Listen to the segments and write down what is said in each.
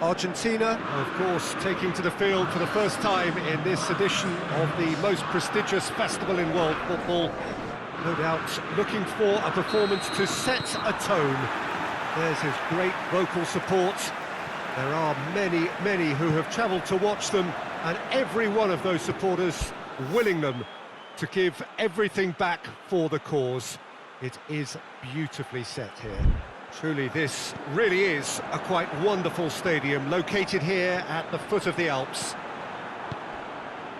Argentina, of course, taking to the field for the first time in this edition of the most prestigious festival in world football. No doubt looking for a performance to set a tone. There's his great vocal support. There are many, many who have travelled to watch them, and every one of those supporters willing them to give everything back for the cause. It is beautifully set here. Truly, this really is a quite wonderful stadium, located here at the foot of the Alps.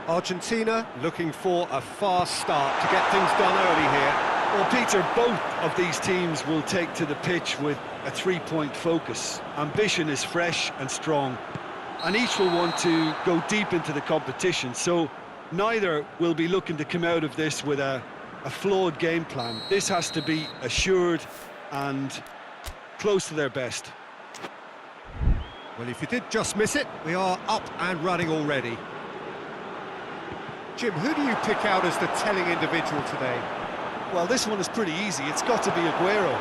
Argentina looking for a fast start to get things done early here. Well, Peter, both of these teams will take to the pitch with a three-point focus. Ambition is fresh and strong, and each will want to go deep into the competition, so neither will be looking to come out of this with a flawed game plan. This has to be assured and close to their best. Well, if you did just miss it, we are up and running already. Jim, who do you pick out as the telling individual today? Well, this one is pretty easy. It's got to be Aguero.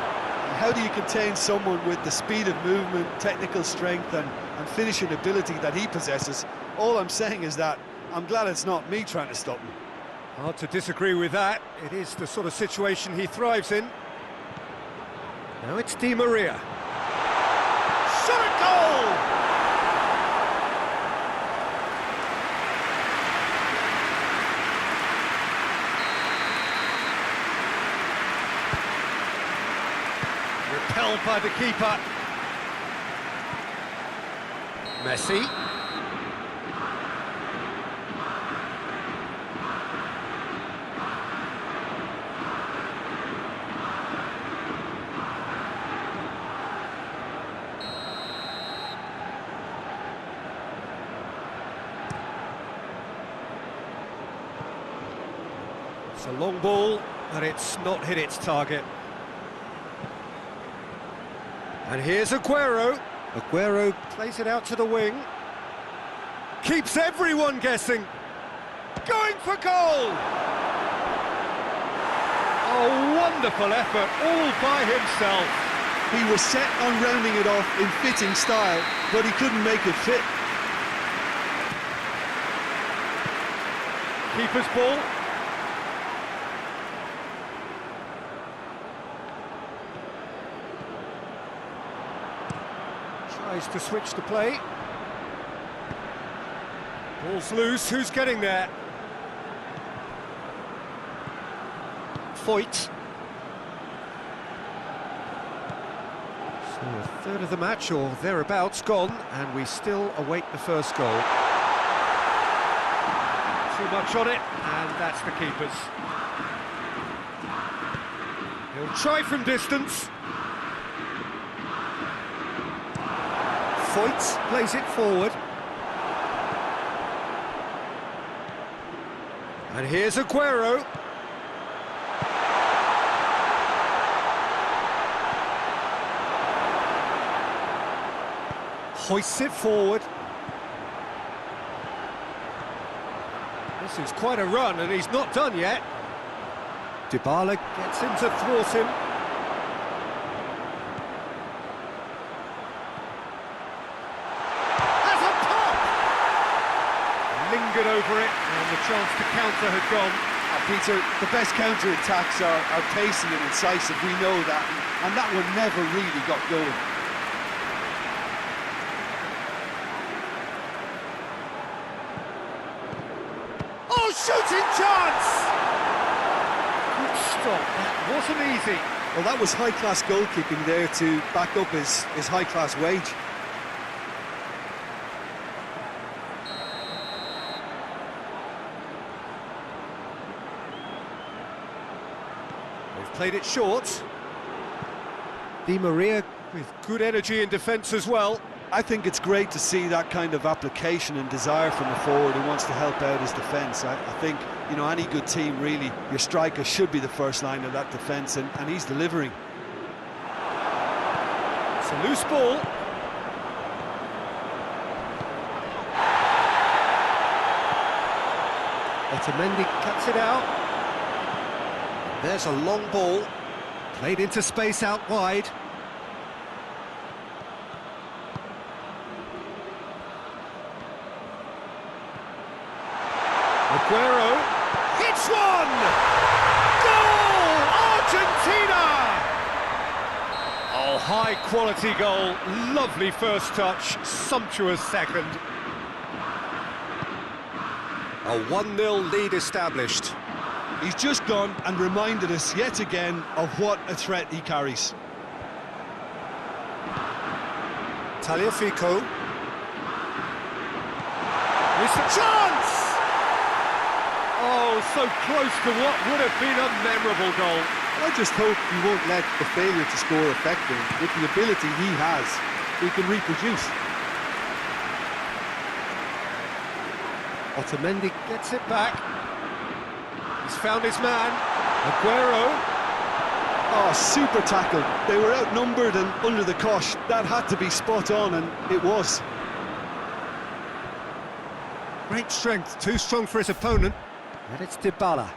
How do you contain someone with the speed of movement, technical strength and finishing ability that he possesses? All I'm saying is that I'm glad it's not me trying to stop him. Hard to disagree with that. It is the sort of situation he thrives in. Now it's Di Maria. Shot at goal! Repelled by the keeper. Messi. It's a long ball, but it's not hit its target. And here's Aguero. Aguero plays it out to the wing. Keeps everyone guessing. Going for goal! A wonderful effort, all by himself. He was set on rounding it off in fitting style, but he couldn't make it fit. Keeper's ball. Tries to switch the play. Ball's loose, who's getting there? Foyt. So a third of the match, or thereabouts, gone, and we still await the first goal. Too much on it, and that's the keeper's. He'll try from distance. Foyt plays it forward. And here's Aguero. Hoists it forward. This is quite a run, and he's not done yet. Dybala gets him to thwart him. Lingered over it, and the chance to counter had gone. Peter, the best counter-attacks are pacey and incisive, we know that, and that one never really got going. Oh, shooting chance! Good stop, that wasn't easy. Well, that was high-class goal-kicking there to back up his high-class wage. They've played it short. Di Maria with good energy in defence as well. I think it's great to see that kind of application and desire from a forward who wants to help out his defence. I think, you know, any good team, really, your striker should be the first line of that defence, and he's delivering. It's a loose ball. Otamendi cuts it out. There's a long ball, played into space out wide. Aguero hits one! Goal! Argentina! Oh, high-quality goal, lovely first touch, sumptuous second. A 1-0 lead established. He's just gone and reminded us yet again of what a threat he carries. Tagliafico. It's a chance! Oh, so close to what would have been a memorable goal. I just hope he won't let the failure to score affect him. With the ability he has, he can reproduce. Otamendi gets it back. He's found his man. Aguero. Oh, super tackle. They were outnumbered and under the cosh. That had to be spot on, and it was. Great strength, too strong for his opponent. And it's Dybala.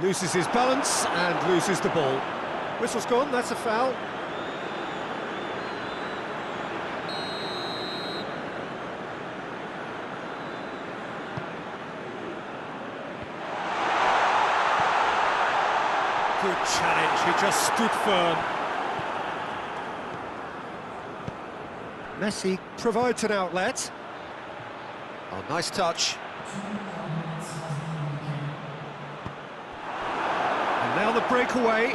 Loses his balance and loses the ball. Whistle's gone, that's a foul. Good challenge, he just stood firm. Messi provides an outlet. Oh, nice touch. And now the breakaway.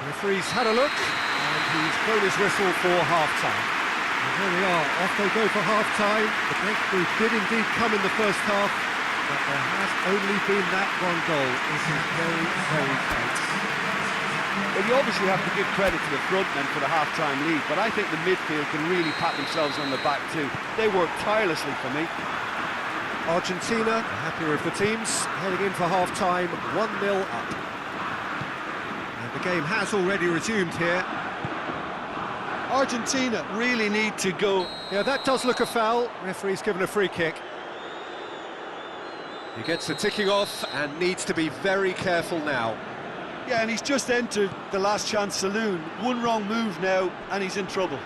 The referee's had a look, and he's blown his whistle for half-time. And here we are, off they go for half-time. The breakthrough did indeed come in the first half, but there has only been that one goal. This is very, very close. Well, you obviously have to give credit to the front men for the half-time lead, but I think the midfield can really pat themselves on the back too. They worked tirelessly for me. Argentina, the happier of the teams, heading in for half-time, 1-0 up. And the game has already resumed here. Argentina really need to go. Yeah, that does look a foul. Referee's given a free kick. He gets the ticking off and needs to be very careful now. Yeah, and he's just entered the last chance saloon. One wrong move now, and he's in trouble.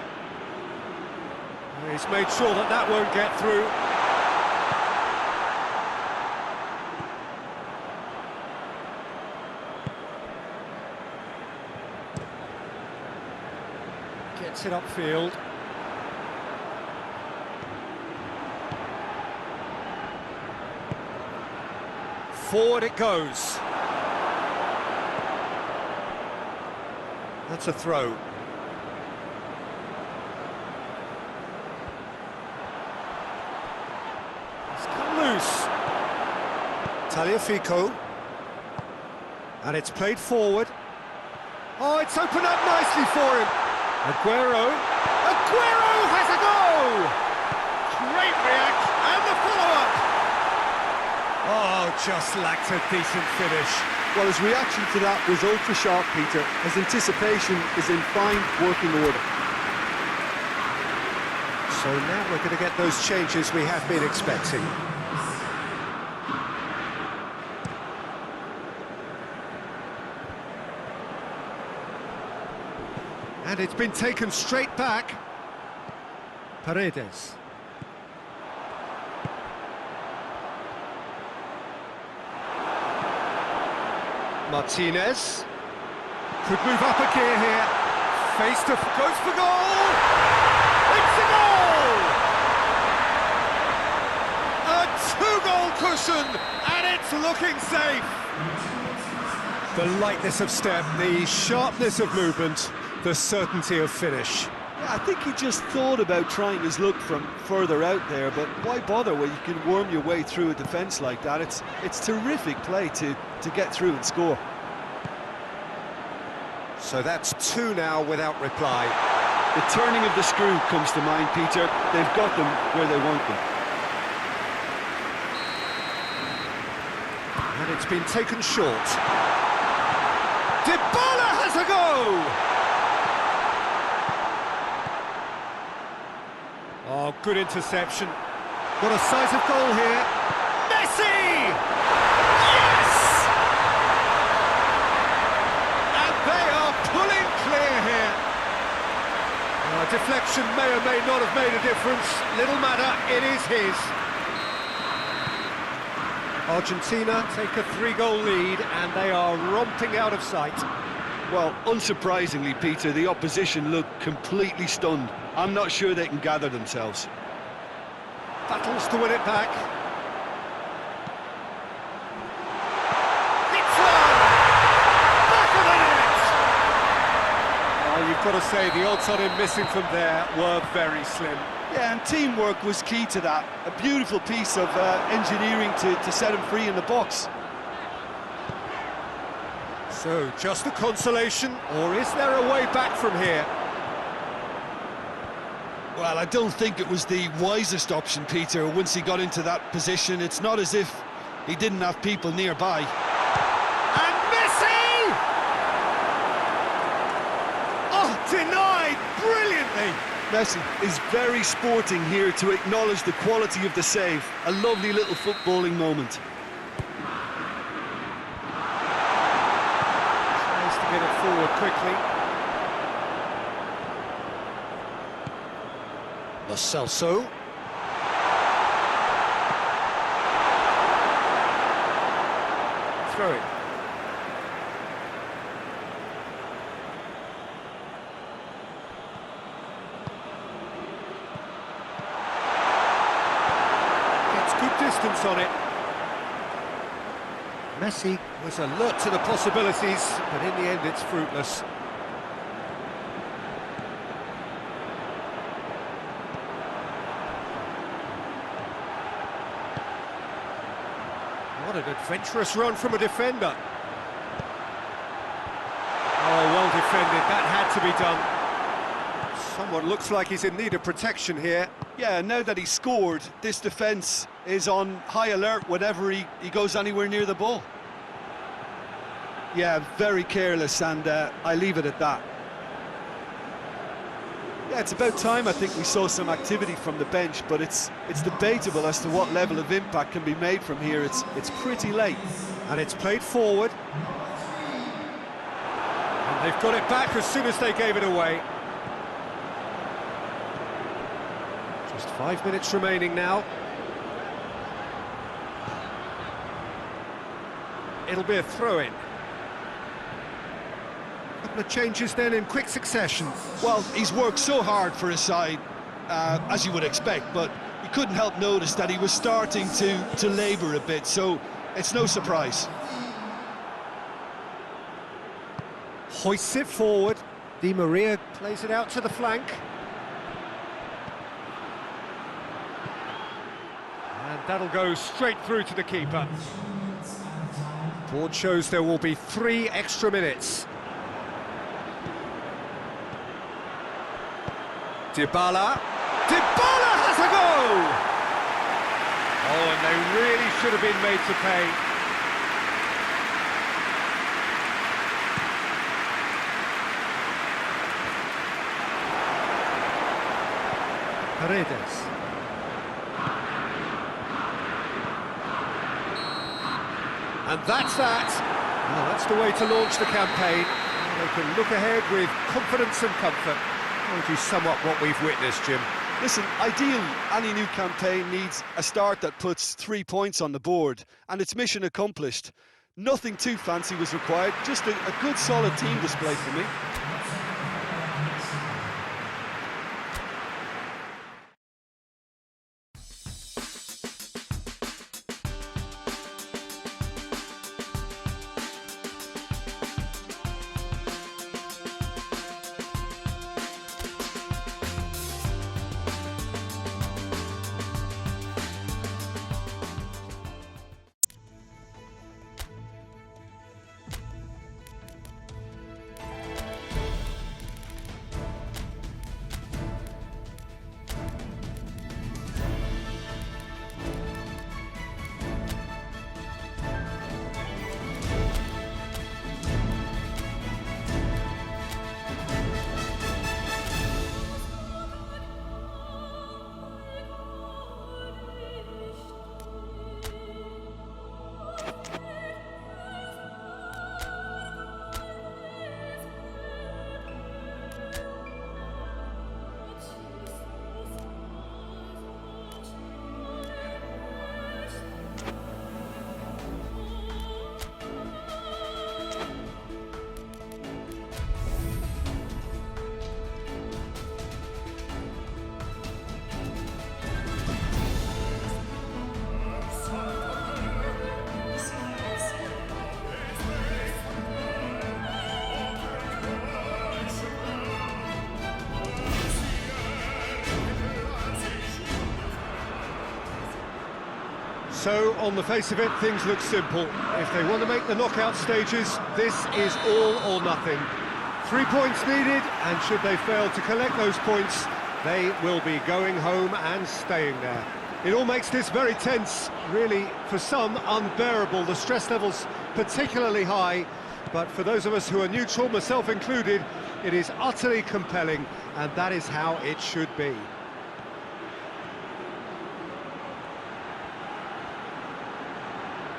He's made sure that that won't get through. Gets it upfield. Forward it goes. That's a throw. It's come loose. Tagliafico. And it's played forward. Oh, it's opened up nicely for him. Aguero. Aguero has a goal! Great react, and the follow-up. Oh, just lacked a decent finish. Well, his reaction to that was ultra-sharp, Peter. His anticipation is in fine working order. So now we're going to get those changes we have been expecting. And it's been taken straight back. Paredes. Martinez. Could move up a gear here. Face to... goes for goal! It's a goal! A two-goal cushion, and it's looking safe. The lightness of step, the sharpness of movement, the certainty of finish. Yeah, I think he just thought about trying his luck from further out there, but why bother when you can worm your way through a defence like that? It's terrific play to get through and score. So that's two now without reply. The turning of the screw comes to mind, Peter. They've got them where they want them. It's been taken short. Dybala has a go! Oh, good interception. Got a sight of goal here. Messi! Yes! And they are pulling clear here. Deflection may or may not have made a difference. Little matter, it is his. Argentina take a 3-goal lead and they are romping out of sight. Well, unsurprisingly, Peter, the opposition look completely stunned. I'm not sure they can gather themselves. Battles to win it back. It's one! Back of the net! Oh, you've got to say, the odds on him missing from there were very slim. Yeah, and teamwork was key to that. A beautiful piece of engineering to set him free in the box. So, just a consolation, or is there a way back from here? Well, I don't think it was the wisest option, Peter, once he got into that position. It's not as if he didn't have people nearby. And Messi! Oh, denied brilliantly! Messi is very sporting here to acknowledge the quality of the save. A lovely little footballing moment. Tries to get it forward quickly. Lo Celso. Throw it. Gets good distance on it. Messi was alert to the possibilities, but in the end it's fruitless. What an adventurous run from a defender. Oh, well defended, that had to be done. Someone looks like he's in need of protection here. Yeah, now that he scored, this defence is on high alert whenever he goes anywhere near the ball. Yeah, very careless, and I leave it at that. Yeah, it's about time I think we saw some activity from the bench, but it's debatable as to what level of impact can be made from here. It's pretty late. And it's played forward. And they've got it back as soon as they gave it away. Just 5 minutes remaining now. It'll be a throw-in. Couple of changes then in quick succession. Well, he's worked so hard for his side, as you would expect, but you couldn't help notice that he was starting to labour a bit, so it's no surprise. Hoists it forward. Di Maria plays it out to the flank. And that'll go straight through to the keeper. Board shows there will be 3 extra minutes. Dybala. Dybala has a go! Oh, and they really should have been made to pay. Paredes. And that's that. Well, that's the way to launch the campaign. They can look ahead with confidence and comfort. How would you sum up what we've witnessed, Jim? Listen, ideally, any new campaign needs a start that puts 3 points on the board, and it's mission accomplished. Nothing too fancy was required, just a good solid team display for me. So, on the face of it, things look simple. If they want to make the knockout stages, this is all or nothing. 3 points needed, and should they fail to collect those points, they will be going home and staying there. It all makes this very tense, really, for some, unbearable. The stress level's particularly high, but for those of us who are neutral, myself included, it is utterly compelling, and that is how it should be.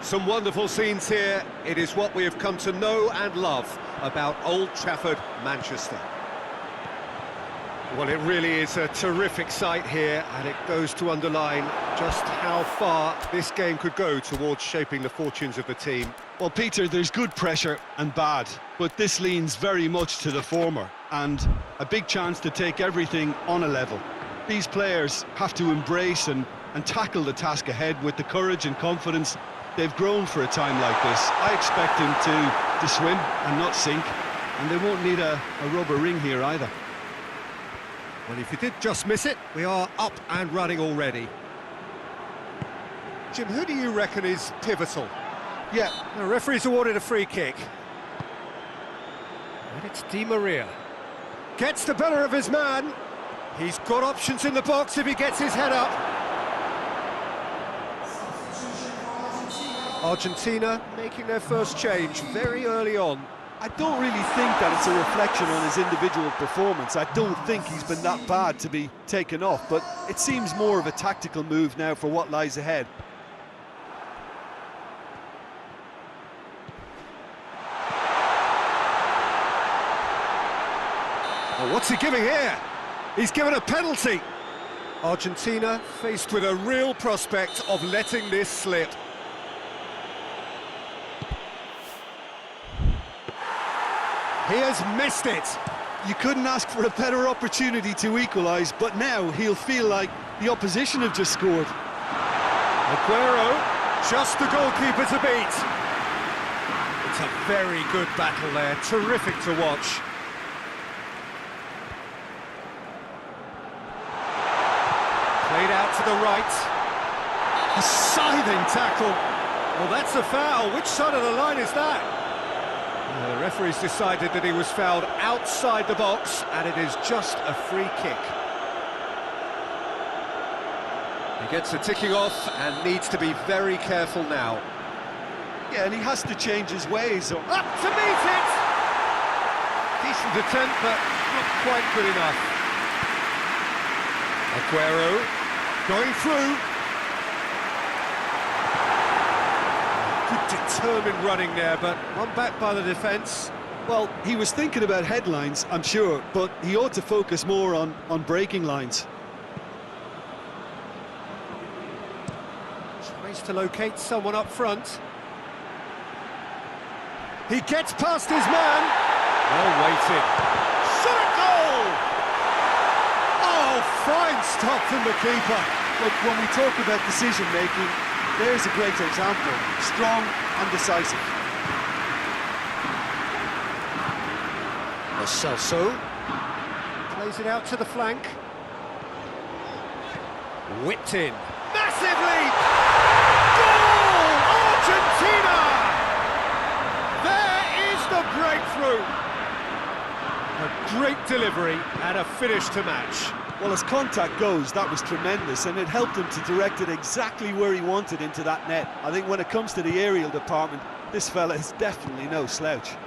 Some wonderful scenes here. It is what we have come to know and love about Old Trafford, Manchester. Well, it really is a terrific sight here, and it goes to underline just how far this game could go towards shaping the fortunes of the team. Well, Peter, there's good pressure and bad, but this leans very much to the former, and a big chance to take everything on a level. These players have to embrace and tackle the task ahead with the courage and confidence they've grown for a time like this. I expect them to swim and not sink, and they won't need a rubber ring here either. Well, if you did just miss it, we are up and running already. Jim, who do you reckon is pivotal? Yeah, The referee's awarded a free kick. And it's Di Maria. Gets the better of his man. He's got options in the box if he gets his head up. Argentina making their first change very early on. I don't really think that it's a reflection on his individual performance. I don't think he's been that bad to be taken off, but it seems more of a tactical move now for what lies ahead. Oh, what's he giving here? He's given a penalty. Argentina faced with a real prospect of letting this slip. He has missed it. You couldn't ask for a better opportunity to equalise, but now he'll feel like the opposition have just scored. Aguero, just the goalkeeper to beat. It's a very good battle there, terrific to watch. Played out to the right. A scything tackle. Well, that's a foul. Which side of the line is that? The referee's decided that he was fouled outside the box, and it is just a free kick. He gets a ticking off and needs to be very careful now. Yeah, and he has to change his ways. Up to meet it! Decent attempt, but not quite good enough. Aguero going through. Good determined running there, but one back by the defence. Well, he was thinking about headlines, I'm sure, but he ought to focus more on breaking lines. Tries to locate someone up front. He gets past his man. Well weighted. Shot at goal! Oh, fine stop from the keeper. Look, when we talk about decision-making, there's a great example. Strong and decisive. Celso plays it out to the flank. Whipped in. Massive lead! Goal! Argentina! There is the breakthrough. A great delivery and a finish to match. Well, as contact goes, that was tremendous, and it helped him to direct it exactly where he wanted into that net. I think when it comes to the aerial department, this fella is definitely no slouch.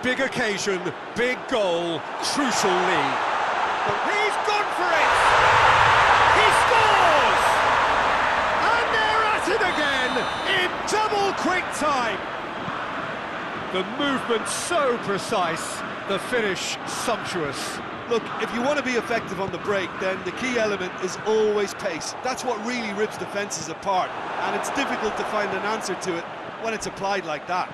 Big occasion, big goal, crucial lead. But he's gone for it! He scores! And they're at it again in double quick time. The movement so precise, the finish sumptuous. Look, if you want to be effective on the break, then the key element is always pace. That's what really rips defences apart, and it's difficult to find an answer to it when it's applied like that.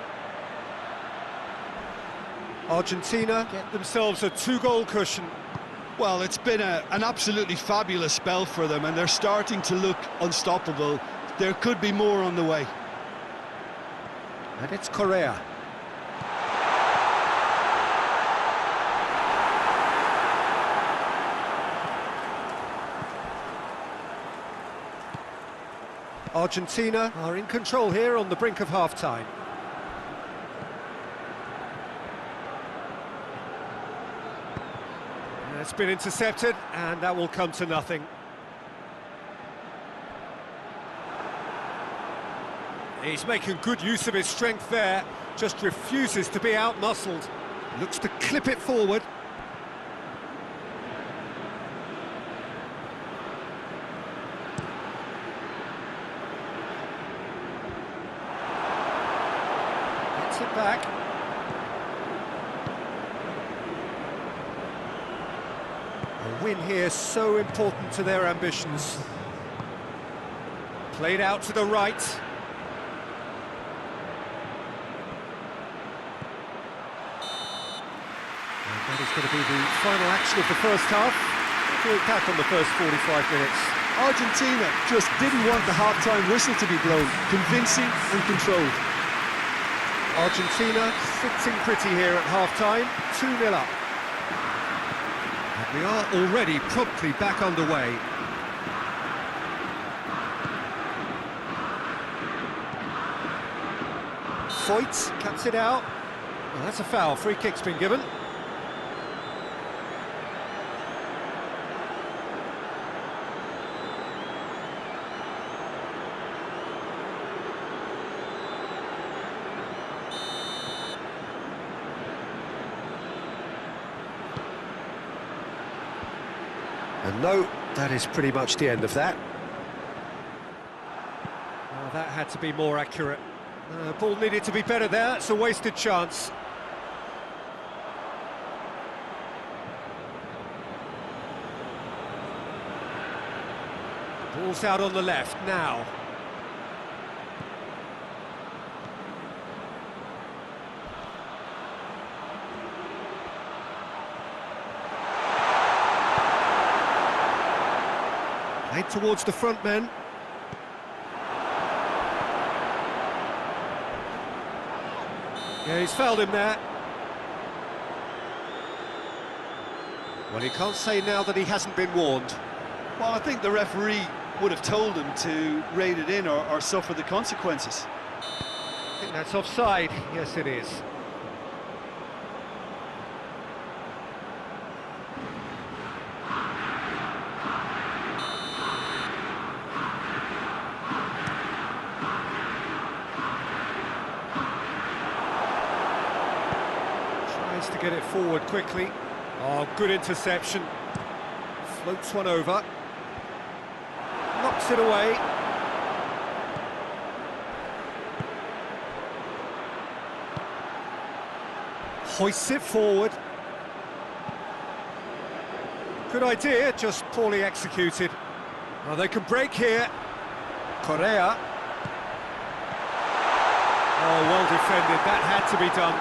Argentina get themselves a 2-goal cushion. Well, it's been an absolutely fabulous spell for them, and they're starting to look unstoppable. There could be more on the way. And it's Correa. Argentina are in control here on the brink of half-time. It's been intercepted, and that will come to nothing. He's making good use of his strength there, just refuses to be out-muscled. Looks to clip it forward. Gets it back. A win here so important to their ambitions. Played out to the right. That is going to be the final action of the first half. We'll look back on the first 45 minutes. Argentina just didn't want the half-time whistle to be blown. Convincing and controlled. Argentina sitting pretty here at half-time, 2-0 up. And we are already promptly back underway. Foyt cuts it out. Well, that's a foul. Free kick's been given. And no, that is pretty much the end of that. Well, that had to be more accurate. Ball needed to be better there, it's a wasted chance. Ball's out on the left now. Played towards the front men. Yeah, he's fouled him there. Well, he can't say now that he hasn't been warned. Well, I think the referee would have told him to rate it in or suffer the consequences. I think that's offside. Yes, it is. To get it forward quickly. Oh, good interception. Floats one over. Knocks it away. Hoists it forward. Good idea, just poorly executed. Well, they can break here. Correa. Oh, well defended. That had to be done.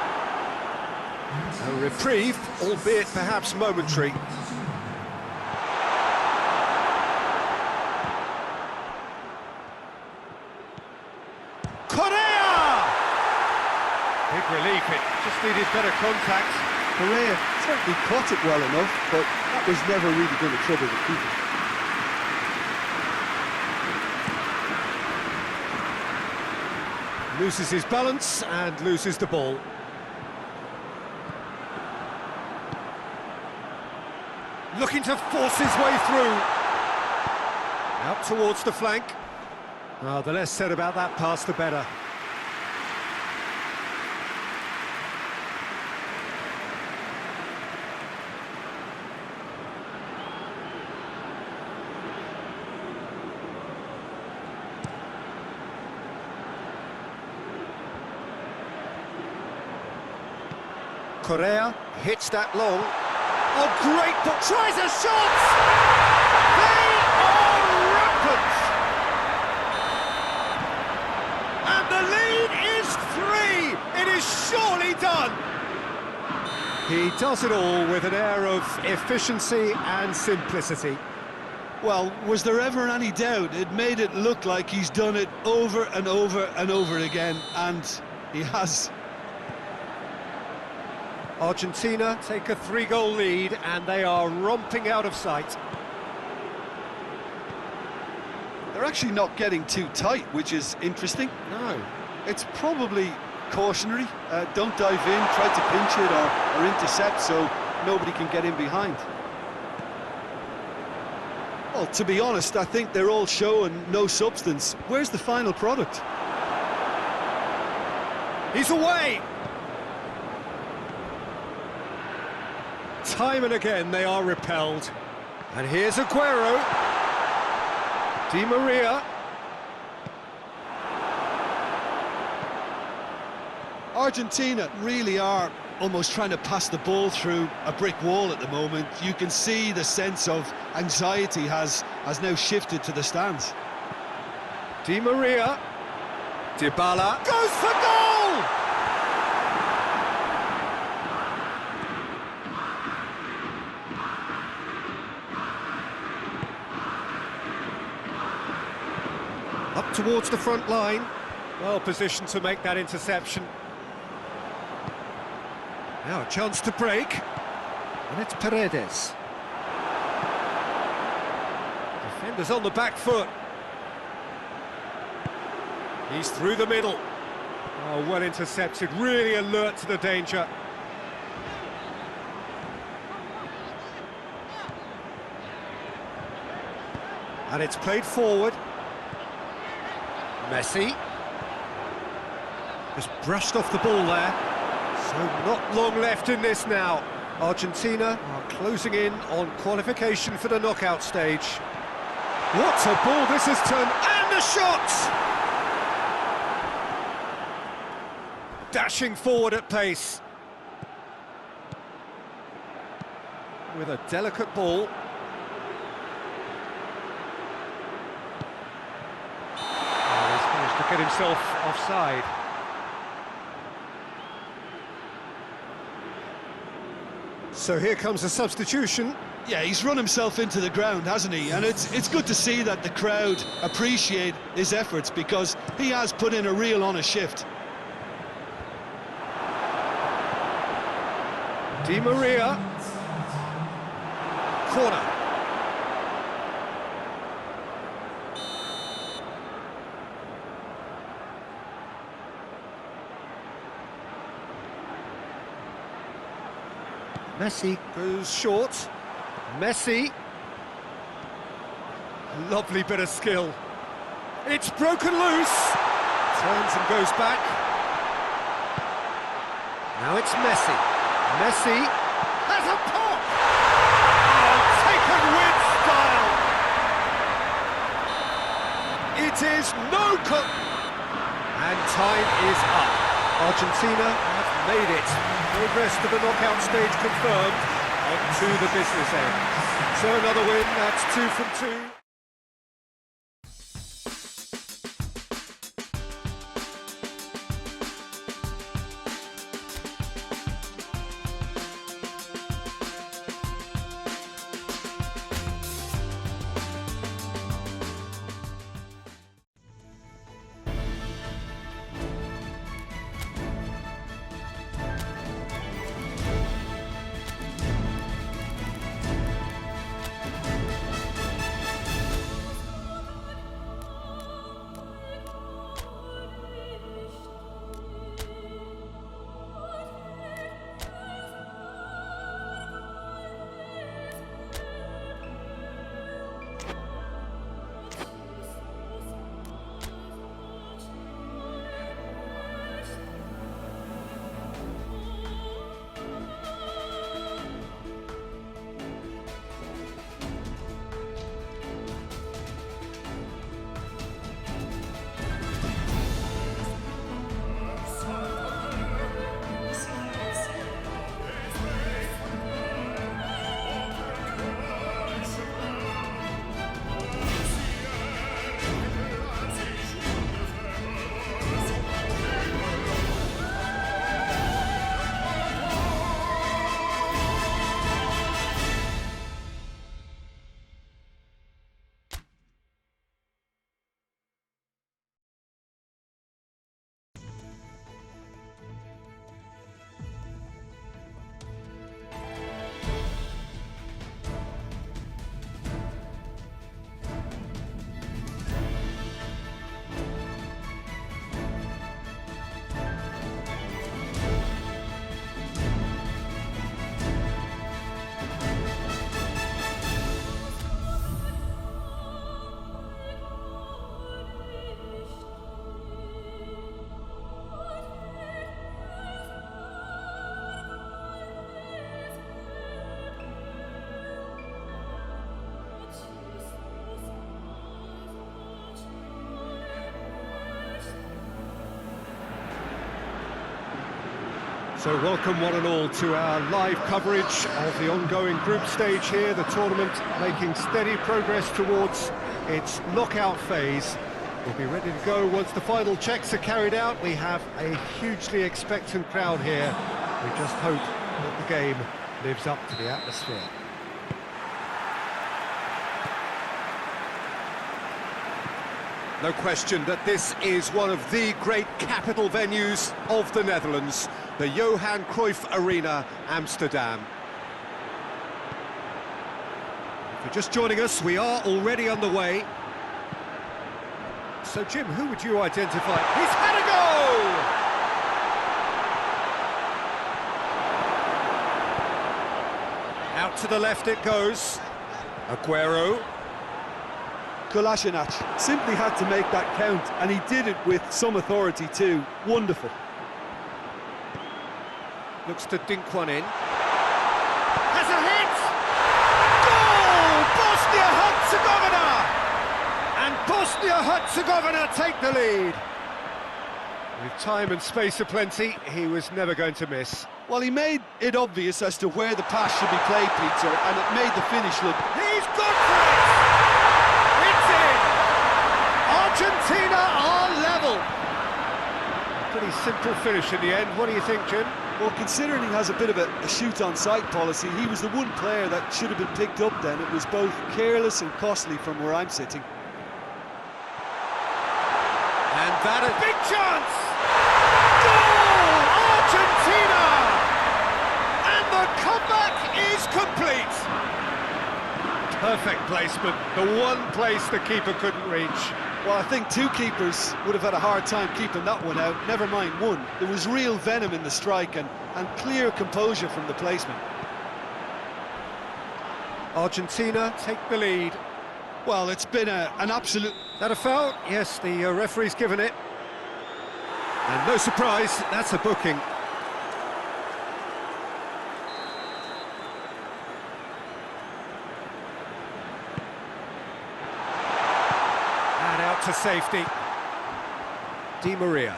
A reprieve, albeit perhaps momentary. Correa! Big relief, it just needed better contact. Correa certainly caught it well enough, but that was never really going to trouble the keeper. Loses his balance and loses the ball. Looking to force his way through. Out towards the flank. Oh, the less said about that pass, the better. Correa hits that long. Oh, great ball! Tries a shot! They are rampant! And the lead is 3! It is surely done! He does it all with an air of efficiency and simplicity. Well, was there ever any doubt? It made it look like he's done it over and over and over again, and he has. Argentina take a 3-goal lead and they are romping out of sight. They're They're actually not getting too tight, which is interesting. No. It's probably cautionary. Don't dive in, try to pinch it or intercept so nobody can get in behind. Well, to be honest, I think they're all show and no substance. Where's the final product? He's away! Time and again they are repelled. And here's Aguero. Di Maria. Argentina really are almost trying to pass the ball through a brick wall at the moment. You can see the sense of anxiety has now shifted to the stands. Di Maria. Dybala goes for goal! Up towards the front line. Well positioned to make that interception. Now a chance to break. And it's Paredes. Defenders on the back foot. He's through the middle. Oh, well intercepted, really alert to the danger. And it's played forward. Messi. Just brushed off the ball there. So not long left in this now. Argentina are closing in on qualification for the knockout stage. What a ball this has turned, and the shot! Dashing forward at pace. With a delicate ball. Oh, he's managed to get himself offside. So here comes a substitution. Yeah, he's run himself into the ground, hasn't he? And it's good to see that the crowd appreciate his efforts because he has put in a real honest shift. Di Maria. Corner. Messi goes short. Messi. Lovely bit of skill. It's broken loose. Turns and goes back. Now it's Messi. Messi has a pop! Oh, taken with style! It is no cut! And time is up. Argentina have made it. Progress to the knockout stage confirmed. On to the business end. So another win, that's 2 from 2. So welcome one and all to our live coverage of the ongoing group stage here, the tournament making steady progress towards its knockout phase. We'll be ready to go once the final checks are carried out. We have a hugely expectant crowd here. We just hope that the game lives up to the atmosphere. No question that this is one of the great capital venues of the Netherlands, the Johan Cruyff Arena, Amsterdam. If you're just joining us, we are already underway. So, Jim, who would you identify? He's had a go! Out to the left it goes. Aguero. Kolasinac simply had to make that count, and he did it with some authority too. Wonderful. Looks to dink one in. Has a hit! Goal! Bosnia-Herzegovina! And Bosnia-Herzegovina take the lead. With time and space aplenty, he was never going to miss. Well, he made it obvious as to where the pass should be played, Peter, and it made the finish look... He's gone for it! It's in! Argentina are level! Pretty simple finish in the end. What do you think, Jim? Well, considering he has a bit of a shoot-on-sight policy, he was the one player that should have been picked up then. It was both careless and costly from where I'm sitting. And that a big chance! Goal! Argentina! And the comeback is complete! Perfect placement, the one place the keeper couldn't reach. Well, I think two keepers would have had a hard time keeping that one out, never mind one. There was real venom in the strike and clear composure from the placement. Argentina take the lead. Well, it's been an absolute... That a foul? Yes, the referee's given it. And no surprise, that's a booking. To safety. Di Maria.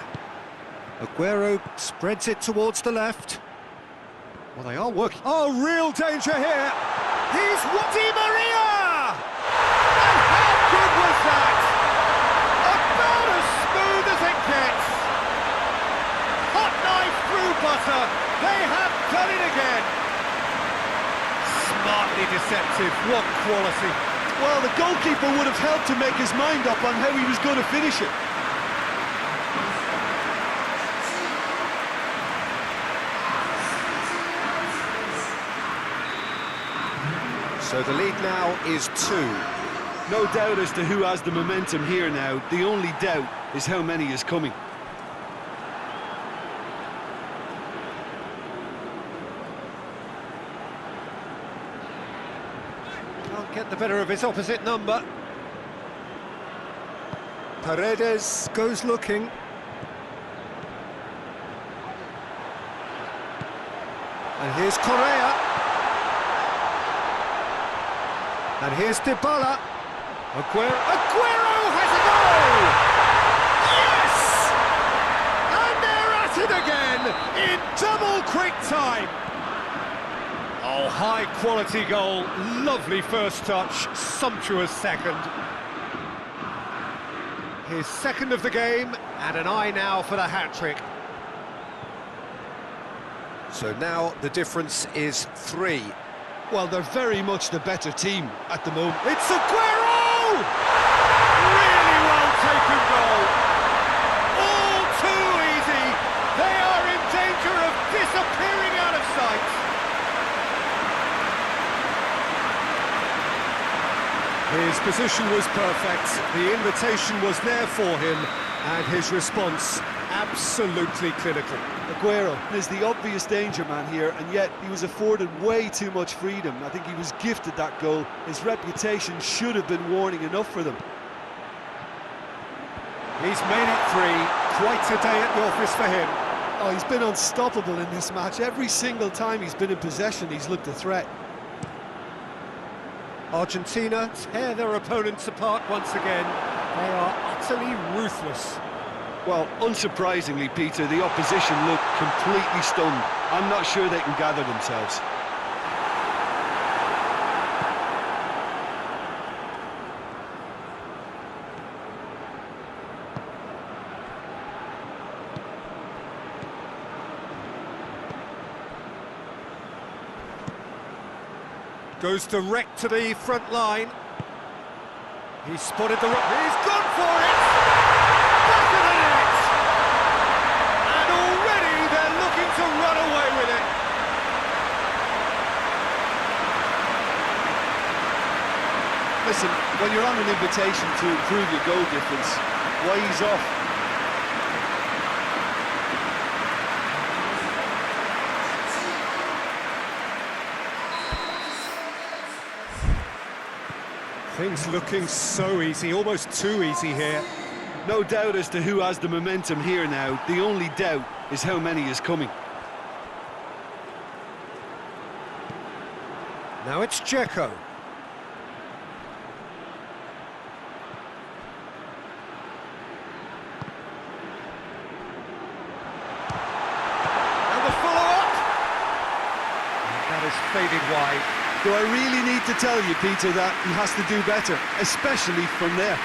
Aguero spreads it towards the left. Well, they are working. Oh, real danger here. He's Di Maria! And how good was that? About as smooth as it gets. Hot knife through butter. They have done it again. Smartly deceptive. What quality. Well, the goalkeeper would have helped to make his mind up on how he was going to finish it. So the lead now is 2. No doubt as to who has the momentum here now. The only doubt is how many is coming. Get the better of his opposite number. Paredes goes looking. And here's Correa. And here's Dybala. Aguero has a goal! Yes! And they're at it again in double quick time. Oh, high-quality goal, lovely first touch, sumptuous second. His second of the game, and an eye now for the hat-trick. So now the difference is 3. Well, they're very much the better team at the moment. It's Aguero! Really well-taken goal. All too easy. They are in danger of disappearing out of sight. His position was perfect, the invitation was there for him, and his response absolutely clinical. Aguero is the obvious danger man here, and yet he was afforded way too much freedom. I think he was gifted that goal. His reputation should have been warning enough for them. He's made it 3, quite a day at the office for him. Oh, he's been unstoppable in this match. Every single time he's been in possession, he's looked a threat. Argentina tear their opponents apart once again. They are utterly ruthless. Well, unsurprisingly, Peter, the opposition look completely stunned. I'm not sure they can gather themselves. Goes direct to the front line. He's spotted the... He's gone for it! Back of the net! And already they're looking to run away with it. Listen, when you're on an invitation to improve your goal difference, why he's off? Things looking so easy, almost too easy here. No doubt as to who has the momentum here now. The only doubt is how many is coming. Now it's JUEGO. And the follow-up! That is faded wide. Do I really need to tell you, Peter, that he has to do better, especially from there?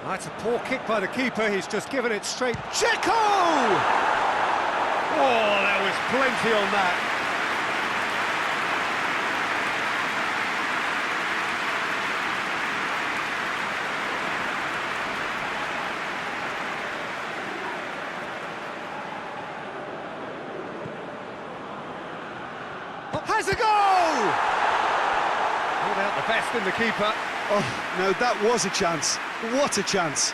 That's a poor kick by the keeper, he's just given it straight. JUEGO! Oh, there was plenty on that. Oh, has a goal! Pulled out the best in the keeper. Oh, now that was a chance. What a chance.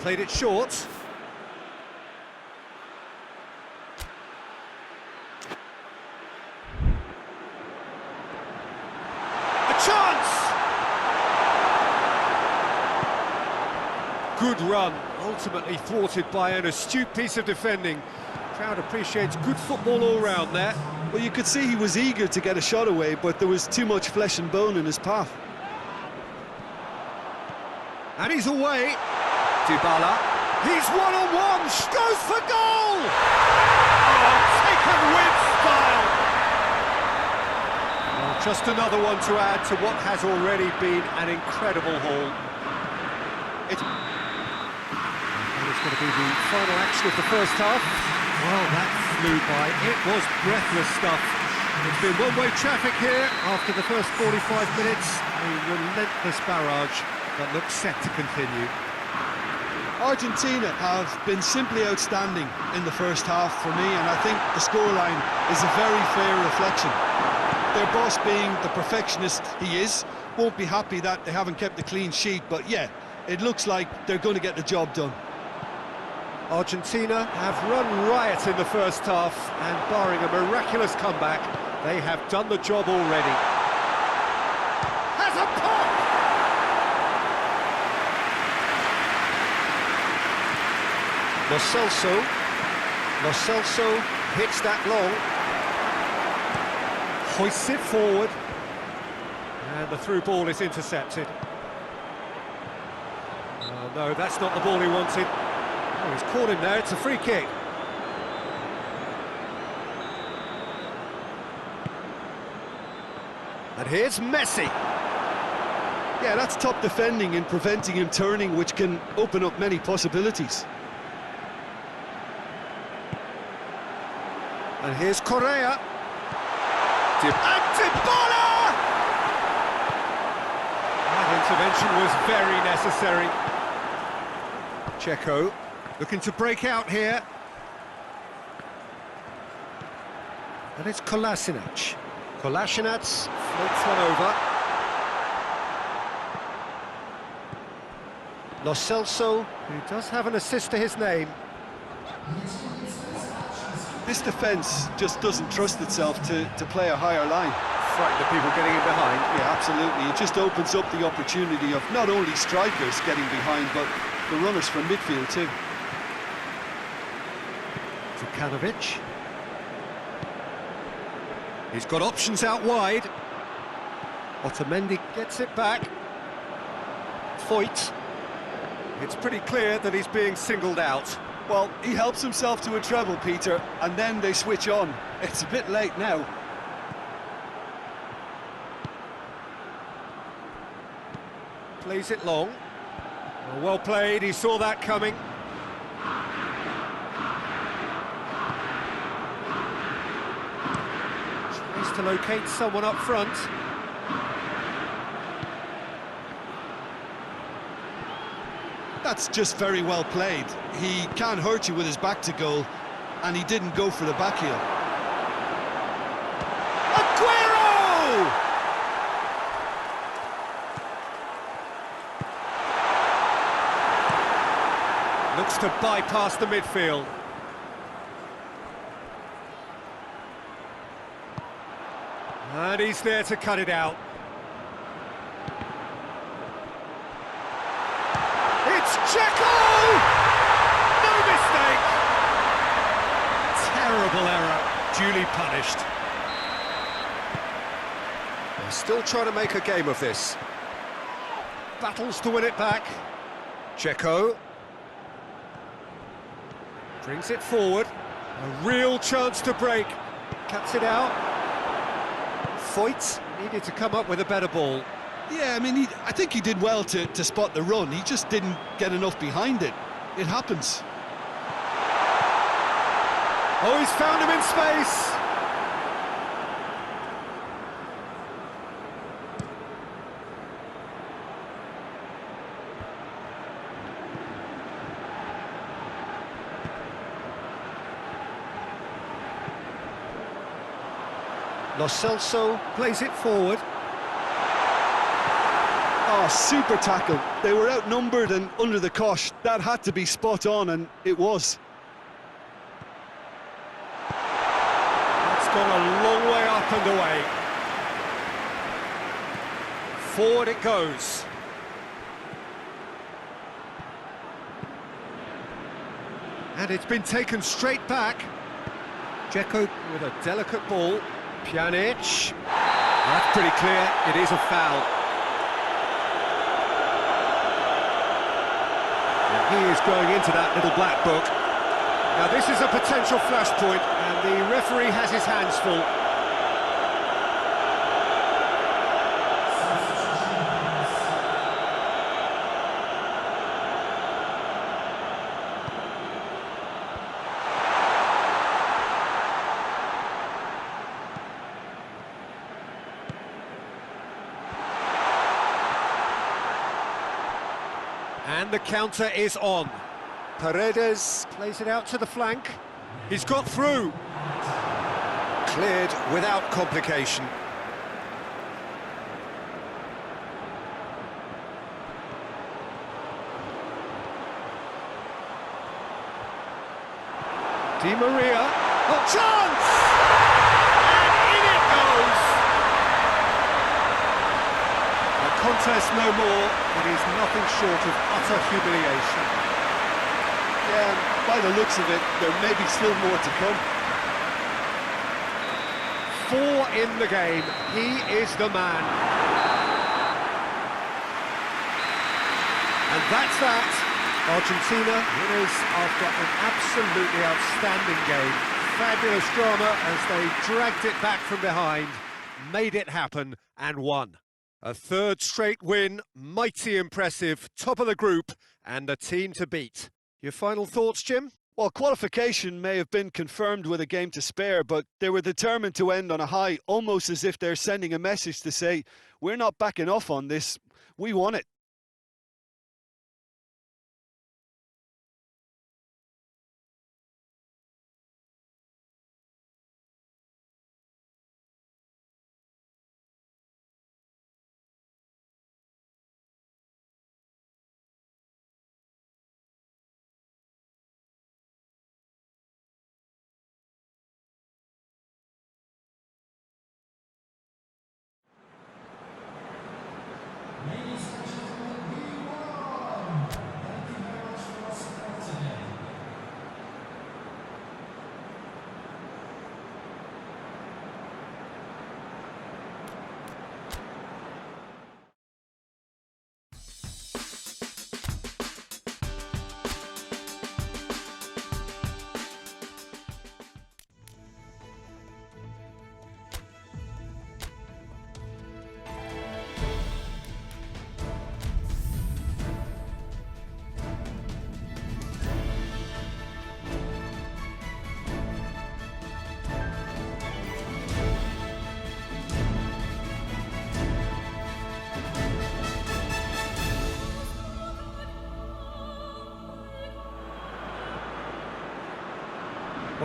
Played it short. A chance! Good run, ultimately thwarted by an astute piece of defending. Crowd appreciates good football all round there. Well, you could see he was eager to get a shot away, but there was too much flesh and bone in his path. And he's away. Dybala, he's one-on-one, goes for goal! Oh, taken with style! Well, just another one to add to what has already been an incredible haul. And it's going to be the final action of the first half. Well, that flew by. It was breathless stuff. It's been one-way traffic here after the first 45 minutes. A relentless barrage that looks set to continue. Argentina have been simply outstanding in the first half for me, and I think the scoreline is a very fair reflection. Their boss, being the perfectionist he is, won't be happy that they haven't kept a clean sheet, but yeah, it looks like they're going to get the job done. Argentina have run riot in the first half, and barring a miraculous comeback, they have done the job already. Has a pop! Lo Celso hits that long, hoists it forward, and the through ball is intercepted. Oh no, that's not the ball he wanted. Oh, he's caught him there, it's a free kick. And here's Messi. Yeah, that's top defending and preventing him turning, which can open up many possibilities. And here's Correa. And Dybala! That intervention was very necessary. JUEGO looking to break out here. And it's Kolasinac. Kolasinac floats one over. Lo Celso, who does have an assist to his name. This defence just doesn't trust itself to play a higher line. Frightened of people getting in behind. Yeah, absolutely. It just opens up the opportunity of not only strikers getting behind, but the runners from midfield too. Vukanovic. He's got options out wide. Otamendi gets it back. Foyt. It's pretty clear that he's being singled out. Well, he helps himself to a treble, Peter, and then they switch on. It's a bit late now. Plays it long. Well played, he saw that coming. Tries to locate someone up front. That's just very well played. He can't hurt you with his back to goal, and he didn't go for the back heel. Aguero! Looks to bypass the midfield. And he's there to cut it out. It's Dzeko! No mistake! Terrible error, duly punished. They're still trying to make a game of this. Battles to win it back. Dzeko. Brings it forward. A real chance to break. Cuts it out. Foyt needed to come up with a better ball. Yeah, I mean, I think he did well to spot the run. He just didn't get enough behind it. It happens. Oh, he's found him in space. Lo Celso plays it forward. Oh, super tackle. They were outnumbered and under the cosh. That had to be spot on, and it was. That's gone a long way up and away. Forward it goes. And it's been taken straight back. Dzeko with a delicate ball. Pjanic. That's pretty clear, it is a foul. And he is going into that little black book. Now this is a potential flashpoint, and the referee has his hands full. And the counter is on. Paredes plays it out to the flank. He's got through. Cleared without complication. Di Maria. Oh, chance! And in it goes! A contest no more. It is nothing short of utter humiliation. Yeah, by the looks of it, there may be still more to come. 4 in the game. He is the man. And that's that. Argentina winners after an absolutely outstanding game. Fabulous drama as they dragged it back from behind, made it happen and won. A third straight win, mighty impressive, top of the group, and the team to beat. Your final thoughts, Jim? Well, qualification may have been confirmed with a game to spare, but they were determined to end on a high, almost as if they're sending a message to say, we're not backing off on this, we won it.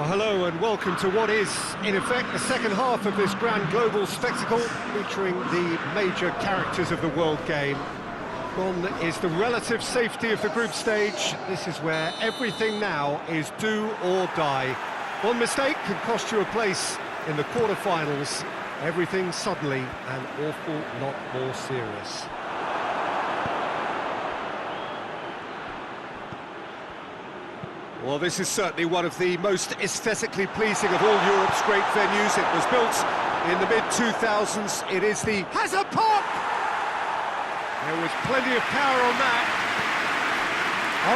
Well, hello and welcome to what is, in effect, the second half of this grand global spectacle featuring the major characters of the world game. Gone is the relative safety of the group stage. This is where everything now is do or die. One mistake can cost you a place in the quarter-finals. Everything suddenly an awful lot more serious. Well, this is certainly one of the most aesthetically pleasing of all Europe's great venues. It was built in the mid-2000s. It is the... Has a pop! There was plenty of power on that.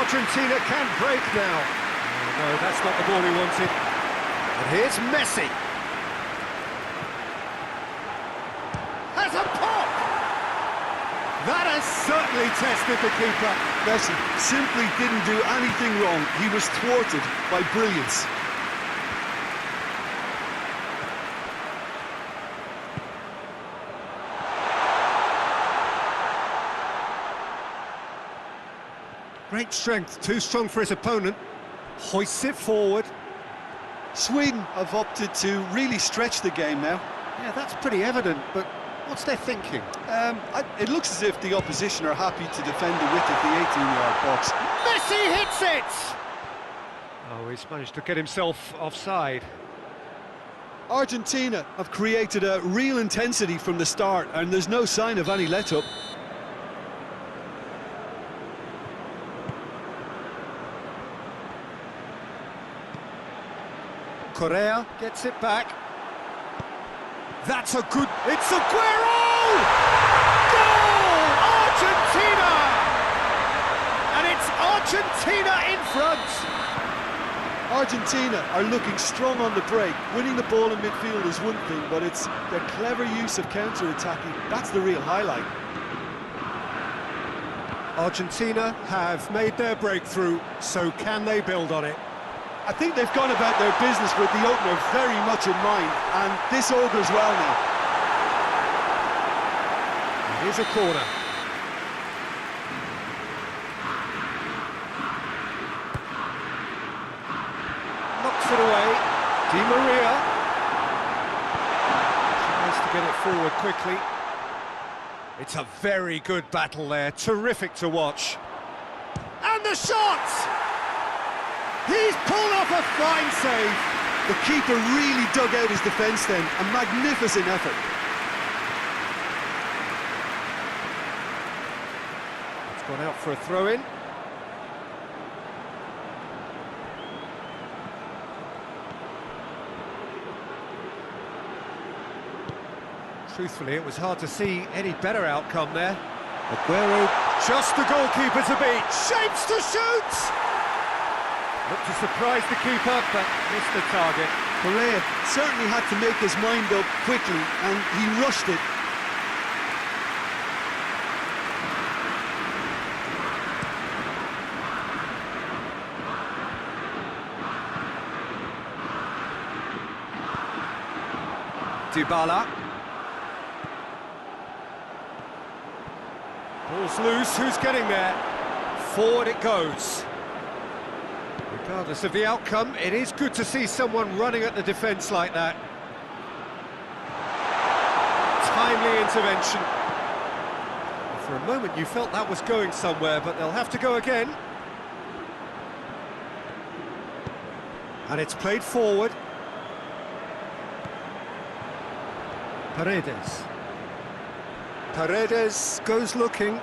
Argentina can break now. Oh, no, that's not the ball he wanted. And here's Messi. Has a pop! That has certainly tested the keeper. Messi simply didn't do anything wrong. He was thwarted by brilliance. Great strength, too strong for his opponent. Hoists it forward. Sweden have opted to really stretch the game now. Yeah, that's pretty evident, but what's their thinking? It looks as if the opposition are happy to defend the width of the 18-yard box. Messi hits it! Oh, he's managed to get himself offside. Argentina have created a real intensity from the start, and there's no sign of any let-up. Correa gets it back. That's a good... It's Aguero! Goal! Argentina! And it's Argentina in front! Argentina are looking strong on the break. Winning the ball in midfield is one thing, but it's their clever use of counter-attacking. That's the real highlight. Argentina have made their breakthrough, so can they build on it? I think they've gone about their business with the opener very much in mind, and this augurs well now. Here's a corner. Knocks it away. Di Maria tries to get it forward quickly. It's a very good battle there, terrific to watch. And the shot! He's pulled off a fine save. The keeper really dug out his defence then, a magnificent effort. It's gone out for a throw-in. Truthfully, it was hard to see any better outcome there. Aguero, just the goalkeeper to beat, shapes to shoot! Looked to surprise the keeper, but missed the target. Correa certainly had to make his mind up quickly, and he rushed it. Dybala. Ball's loose, who's getting there? Forward it goes. Regardless of the outcome, it is good to see someone running at the defence like that. Timely intervention. For a moment you felt that was going somewhere, but they'll have to go again. And it's played forward. Paredes. Paredes goes looking.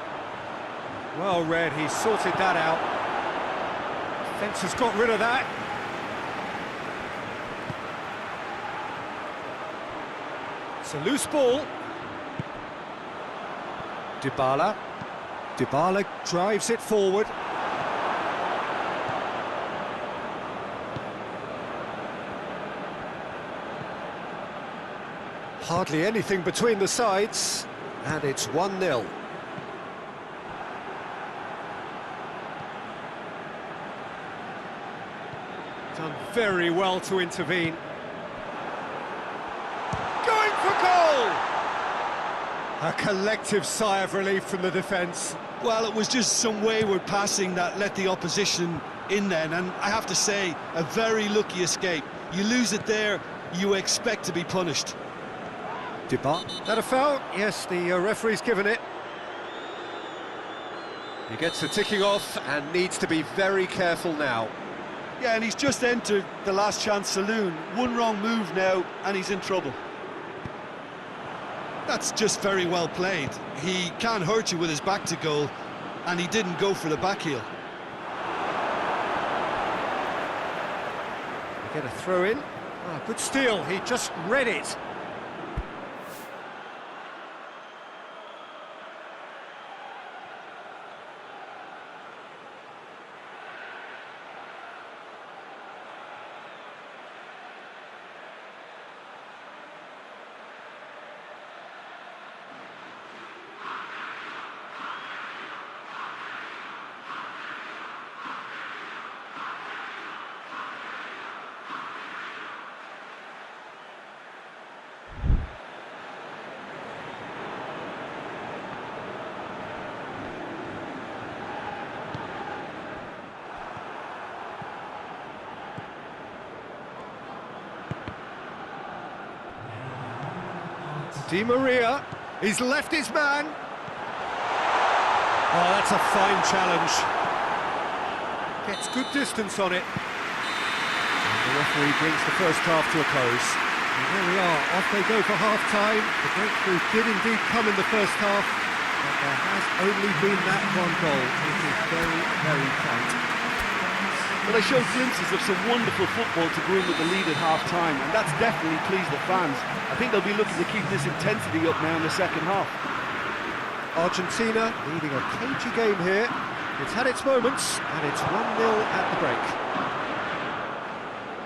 Well read, he sorted that out. Defence has got rid of that. It's a loose ball. Dybala. Dybala drives it forward. Hardly anything between the sides, and it's 1-0. Done very well to intervene. Going for goal! A collective sigh of relief from the defence. Well, it was just some wayward passing that let the opposition in then, and I have to say, a very lucky escape. You lose it there, you expect to be punished. That a foul? Yes, the referee's given it. He gets the ticking off and needs to be very careful now. Yeah, and he's just entered the last chance saloon. One wrong move now, and he's in trouble. That's just very well played. He can't hurt you with his back to goal, and he didn't go for the back heel. Get a throw in. Good steal, he just read it. Di Maria, he's left his man. Oh, that's a fine challenge. Gets good distance on it. And the referee brings the first half to a close. And there we are, off they go for half-time. The breakthrough did indeed come in the first half, but there has only been that one goal. It is very, very tight. Well, they showed glimpses of some wonderful football to go in with the lead at half-time, and that's definitely pleased the fans. I think they'll be looking to keep this intensity up now in the second half. Argentina leading a cagey game here. It's had its moments, and it's 1-0 at the break.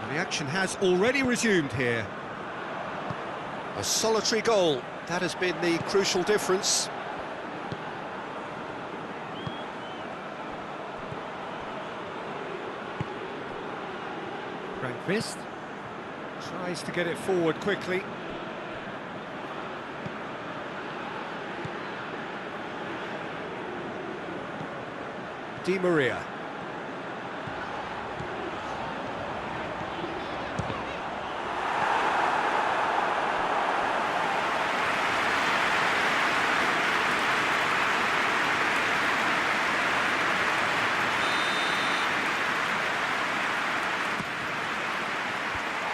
And the action has already resumed here. A solitary goal, that has been the crucial difference. Fist tries to get it forward quickly. Di Maria.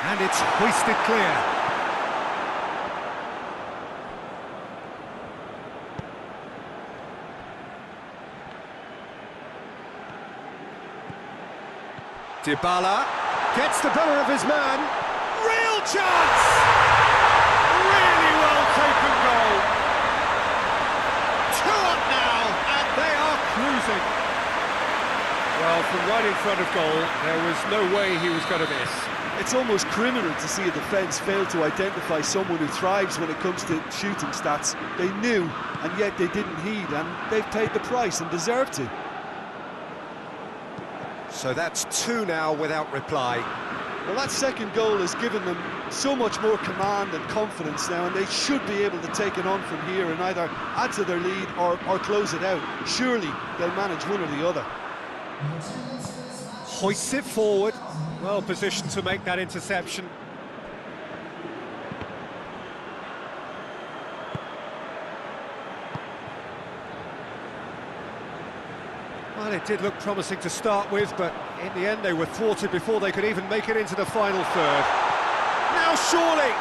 And it's hoisted clear. Dybala gets the better of his man. Real chance! Really well taken goal. 2 up now, and they are cruising. Well, from right in front of goal, there was no way he was going to miss. It's almost criminal to see a defence fail to identify someone who thrives when it comes to shooting stats. They knew, and yet they didn't heed, and they've paid the price and deserve to. So that's 2 now without reply. Well, that second goal has given them so much more command and confidence now, and they should be able to take it on from here and either add to their lead or close it out. Surely they'll manage one or the other. Hoists it forward. Well positioned to make that interception. Well, it did look promising to start with, but in the end they were thwarted before they could even make it into the final third. Now surely!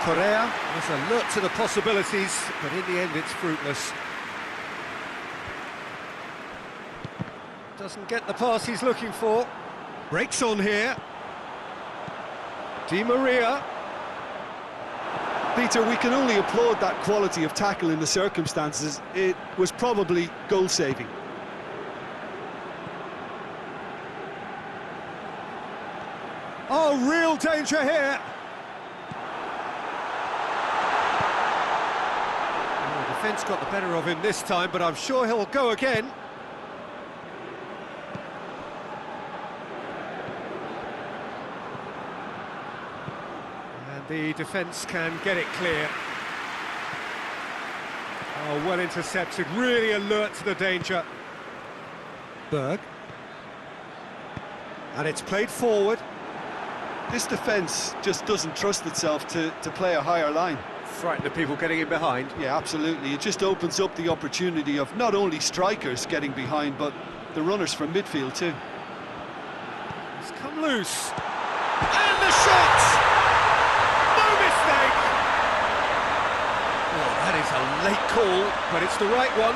Correa was alert to the possibilities, but in the end it's fruitless. Doesn't get the pass he's looking for. Breaks on here. Di Maria. Peter, we can only applaud that quality of tackle in the circumstances. It was probably goal-saving. Oh, real danger here. Oh, the defence got the better of him this time, but I'm sure he'll go again. The defence can get it clear. Oh, well intercepted, really alert to the danger. Berg. And it's played forward. This defence just doesn't trust itself to play a higher line. Frightened of people getting in behind. Yeah, absolutely. It just opens up the opportunity of not only strikers getting behind, but the runners from midfield too. It's come loose. And the shot! No mistake! Oh, that is a late call, but it's the right one.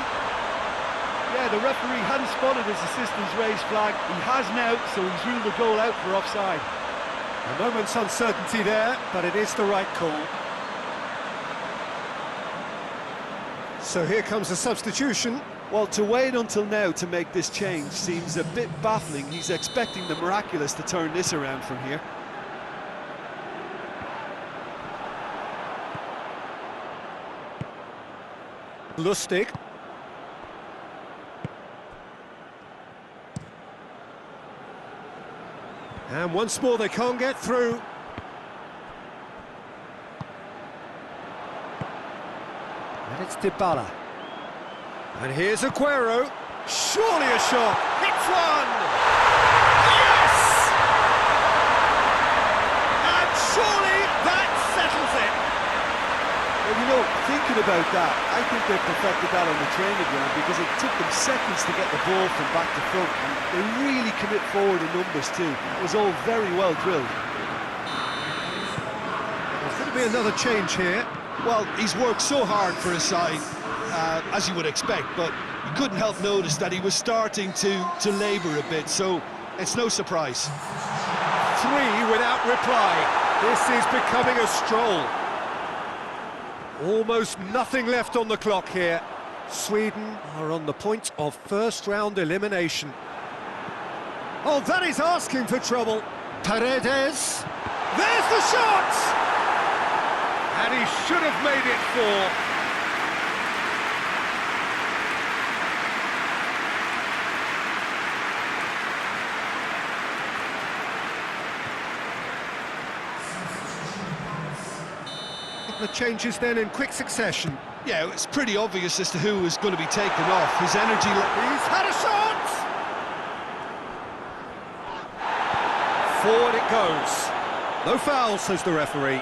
Yeah, the referee hadn't spotted his assistant's raised flag. He has now, so he's ruled the goal out for offside. A moment's uncertainty there, but it is the right call. So here comes a substitution. Well, to wait until now to make this change seems a bit baffling. He's expecting the miraculous to turn this around from here. Lustig. And once more they can't get through. And it's Dybala. And here's Aguero. Surely a shot. Hits one! Yes! And surely that settles it. Well, you know, thinking about that, I think they perfected that on the training ground because it took them seconds to get the ball from back to front. And they really commit forward in numbers too. It was all very well drilled. There's going to be another change here. Well, he's worked so hard for his side, as you would expect, but you couldn't help notice that he was starting to labour a bit, so it's no surprise. 3 without reply. This is becoming a stroll. Almost nothing left on the clock here. Sweden are on the point of first-round elimination. Oh, that is asking for trouble. Paredes. There's the shot! And he should have made it 4. The changes then in quick succession. Yeah, it's pretty obvious as to who was going to be taken off. His energy... He's had a shot! Forward it goes. No foul, says the referee.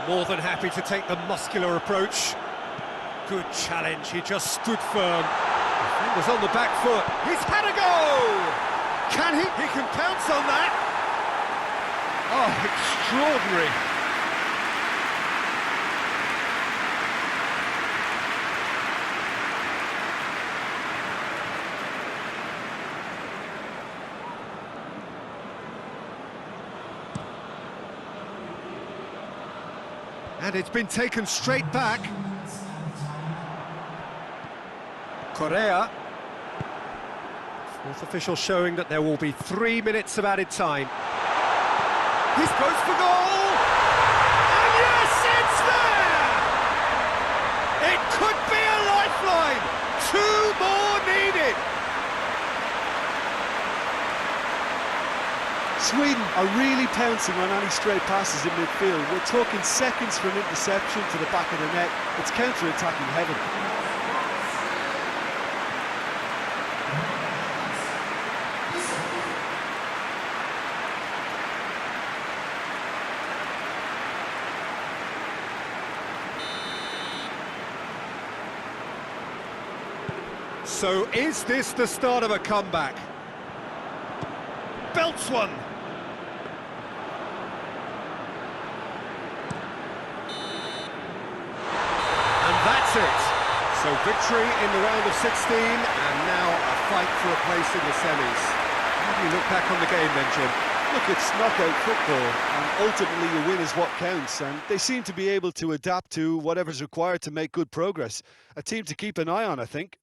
More than happy to take the muscular approach. Good challenge, he just stood firm. Defender's on the back foot. He's had a go! Can he? He can pounce on that. Oh, extraordinary. And it's been taken straight back. Correa. Fourth official showing that there will be 3 minutes of added time. He's goes for goal! And yes, it's there! It could be a lifeline! 2 more needed! Sweden are really pouncing on any stray passes in midfield. We're talking seconds from interception to the back of the net. It's counter-attacking heaven. So is this the start of a comeback? Belts one! That's it. So victory in the round of 16, and now a fight for a place in the semis. How do you look back on the game then, Jim? Look, it's knockout football, and ultimately a win is what counts, and they seem to be able to adapt to whatever's required to make good progress. A team to keep an eye on, I think.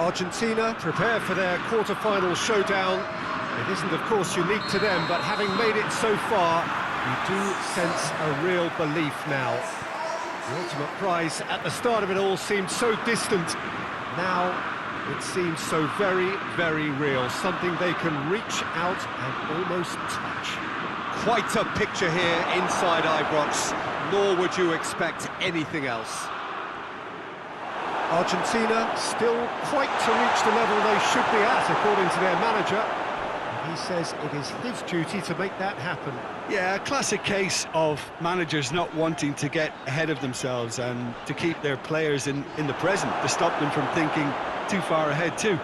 Argentina prepare for their quarter-final showdown. It isn't, of course, unique to them, but having made it so far, you do sense a real belief now. The ultimate prize at the start of it all seemed so distant. Now, it seems so very, very real, something they can reach out and almost touch. Quite a picture here inside Ibrox, nor would you expect anything else. Argentina still quite to reach the level they should be at, according to their manager. He says it is his duty to make that happen. Yeah, a classic case of managers not wanting to get ahead of themselves and to keep their players in the present, to stop them from thinking too far ahead too.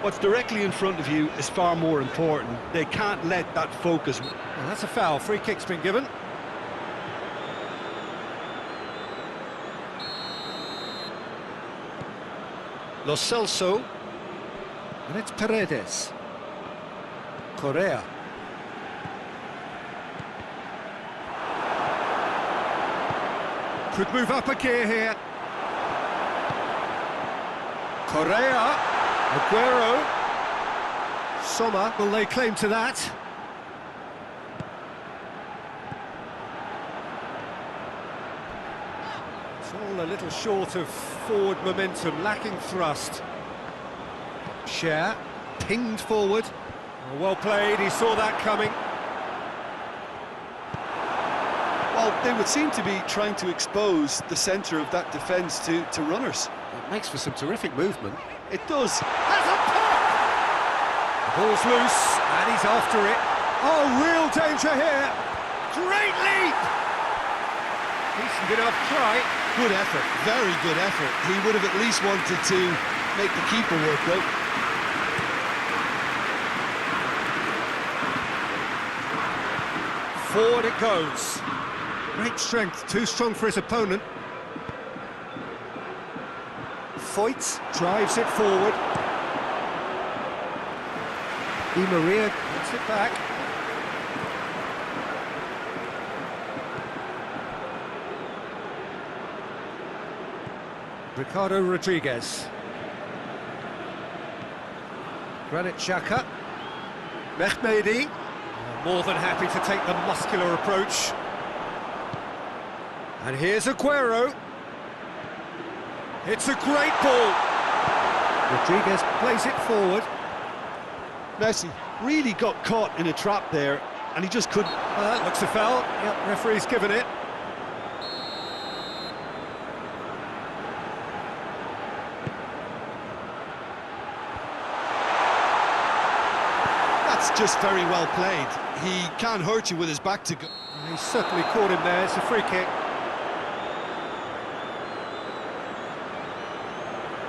What's directly in front of you is far more important. They can't let that focus... Well, that's a foul. Free kick's been given. Lo Celso. And it's Paredes. Correa. Could move up a gear here. Correa. Aguero. Sommer will lay claim to that. It's all a little short of forward momentum, lacking thrust. Cher, pinged forward. Oh, well played, he saw that coming. Well, they would seem to be trying to expose the centre of that defence to runners. It makes for some terrific movement. It does. Has a pop! The ball's loose, and he's after it. Oh, real danger here. Great leap! Decent enough try. Good effort, very good effort. He would have at least wanted to make the keeper work, though. Forward it goes. Great strength, too strong for his opponent. Foyt drives it forward. Di Maria gets it back. Ricardo Rodriguez. Granit Xhaka. Mehmedi. More than happy to take the muscular approach. And here's Aguero. It's a great ball. Rodriguez plays it forward. Messi really got caught in a trap there, and he just couldn't. That looks a foul. Yep, referee's given it. That's just very well played. He can't hurt you with his back to go. He certainly caught him there. It's a free kick.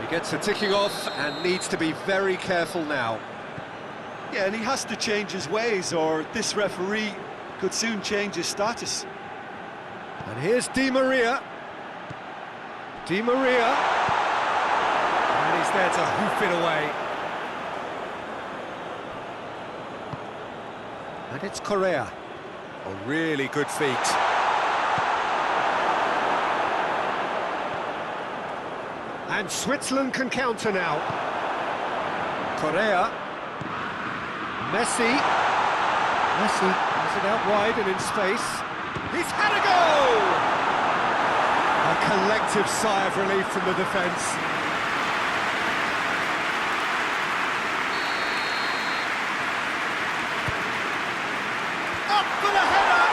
He gets a ticking off and needs to be very careful now. Yeah, and he has to change his ways, or this referee could soon change his status. And here's Di Maria. Di Maria. And he's there to hoof it away. And it's Correa. A really good feat. And Switzerland can counter now. Correa. Messi. Messi has it out wide and in space. He's had a go! A collective sigh of relief from the defence. Up for the header!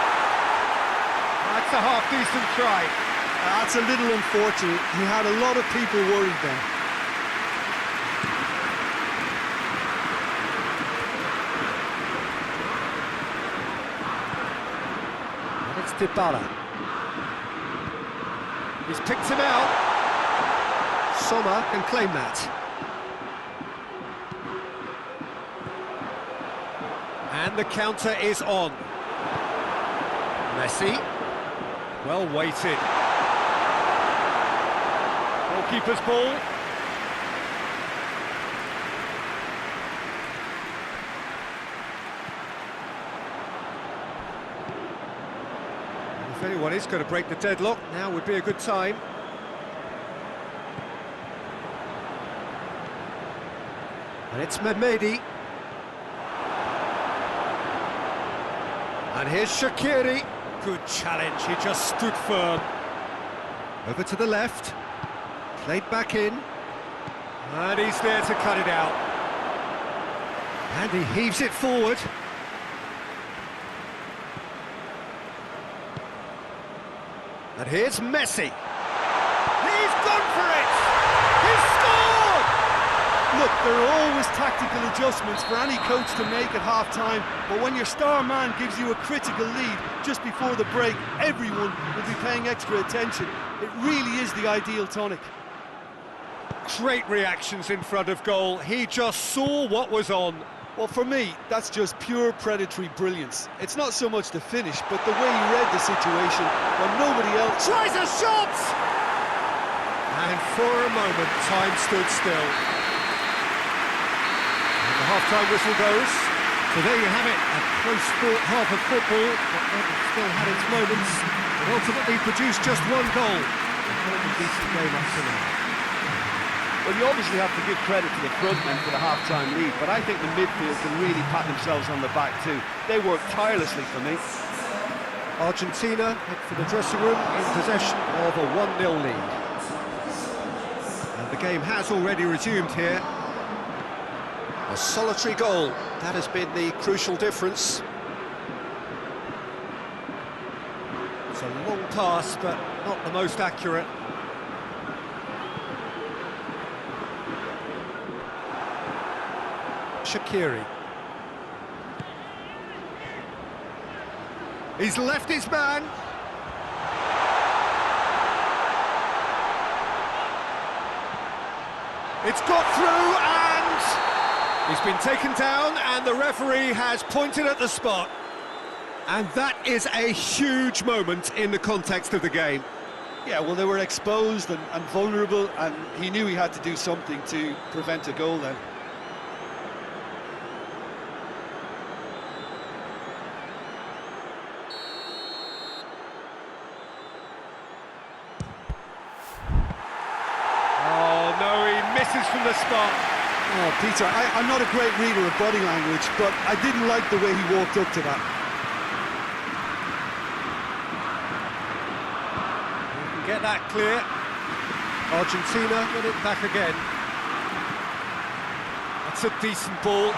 That's a half-decent try. That's a little unfortunate. He had a lot of people worried then. And it's Dybala. He's picked him out. Sommer can claim that. And the counter is on. Messi. Well weighted. Goalkeeper's ball. If anyone is going to break the deadlock, now would be a good time. And it's Mehmedi. And here's Shaqiri. Good challenge, he just stood firm. Over to the left. Played back in. And he's there to cut it out. And he heaves it forward. And here's Messi. He's gone for it! He's scored! Look, there are always tactical adjustments for any coach to make at half-time, but when your star man gives you a critical lead just before the break, everyone will be paying extra attention. It really is the ideal tonic. Great reactions in front of goal. He just saw what was on. Well, for me, that's just pure predatory brilliance. It's not so much the finish, but the way he read the situation when nobody else... Tries a shot! And for a moment, time stood still. And the half-time whistle goes. So there you have it, a close-fought half of football, but one that still had its moments, but ultimately produced just one goal. A decent game up to now. Well, you obviously have to give credit to the front men for the half-time lead, but I think the midfield can really pat themselves on the back too. They worked tirelessly for me. Argentina head for the dressing room in possession of a 1-0 lead. And the game has already resumed here. A solitary goal, that has been the crucial difference. It's a long pass, but not the most accurate. Shaqiri. He's left his man. It's got through and he's been taken down, and the referee has pointed at the spot. And that is a huge moment in the context of the game. Yeah, well, they were exposed and vulnerable, and he knew he had to do something to prevent a goal then. From the spot. Oh, Peter, I'm not a great reader of body language, but I didn't like the way he walked up to that. You can get that clear. Argentina get it back again. That's a decent ball.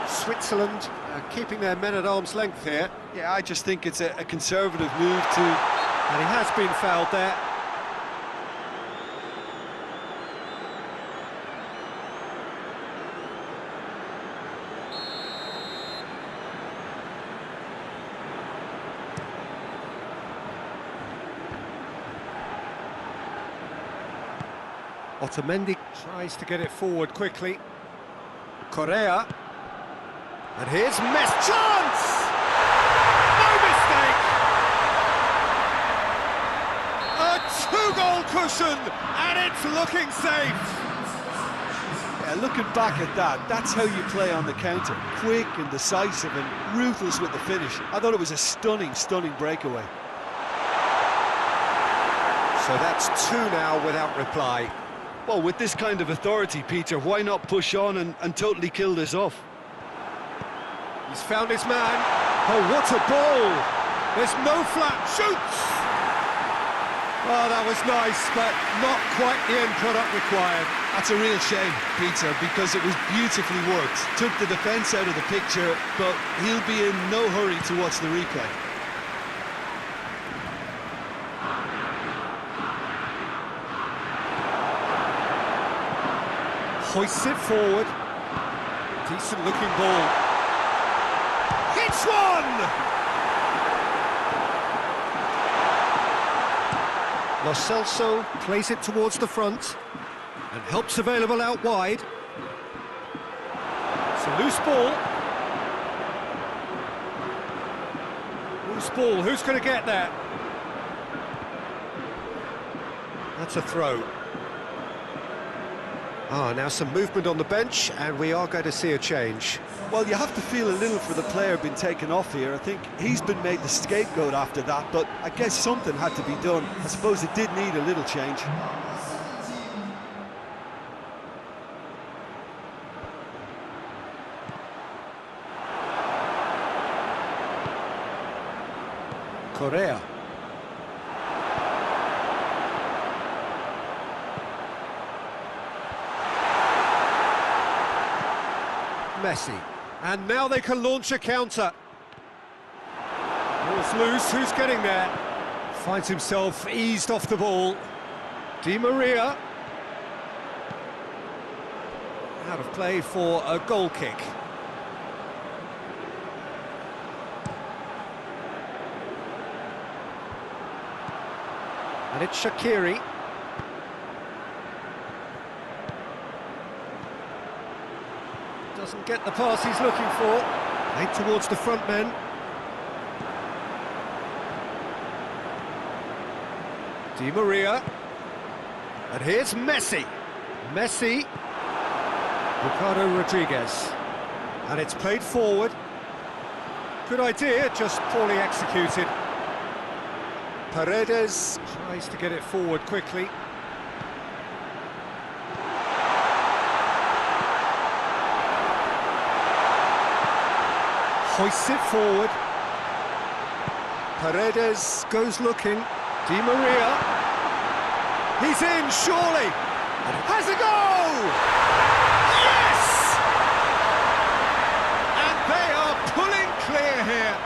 Switzerland keeping their men at arm's length here. Yeah, I just think it's a conservative move to... And he has been fouled there. Otamendi tries to get it forward quickly. Correa. And here's Messi. Chance! No mistake! A two-goal cushion, and it's looking safe. Yeah, looking back at that, that's how you play on the counter. Quick and decisive and ruthless with the finish. I thought it was a stunning, stunning breakaway. So that's two now without reply. Well, with this kind of authority, Peter, why not push on and totally kill this off? He's found his man. Oh, what a ball! There's no flat. Shoots! Oh, that was nice, but not quite the end product required. That's a real shame, Peter, because it was beautifully worked. Took the defence out of the picture, but he'll be in no hurry to watch the replay. Hoists it forward. Decent looking ball. Hits one! Lo Celso plays it towards the front and helps available out wide. It's a loose ball. Loose ball, who's going to get that? That's a throw. Now some movement on the bench, and we are going to see a change. Well, you have to feel a little for the player being taken off here. I think he's been made the scapegoat after that, but I guess something had to be done. I suppose it did need a little change. Correa. Messi. And now they can launch a counter. Ball's loose, who's getting there? Finds himself eased off the ball. Di Maria. Out of play for a goal kick. And it's Shaqiri. Doesn't get the pass he's looking for. Made towards the front men. Di Maria. And here's Messi. Messi. Ricardo Rodriguez. And it's played forward. Good idea, just poorly executed. Paredes tries to get it forward quickly. Hoists it forward. Paredes goes looking. Di Maria. He's in, surely. And has a goal! Yes! And they are pulling clear here.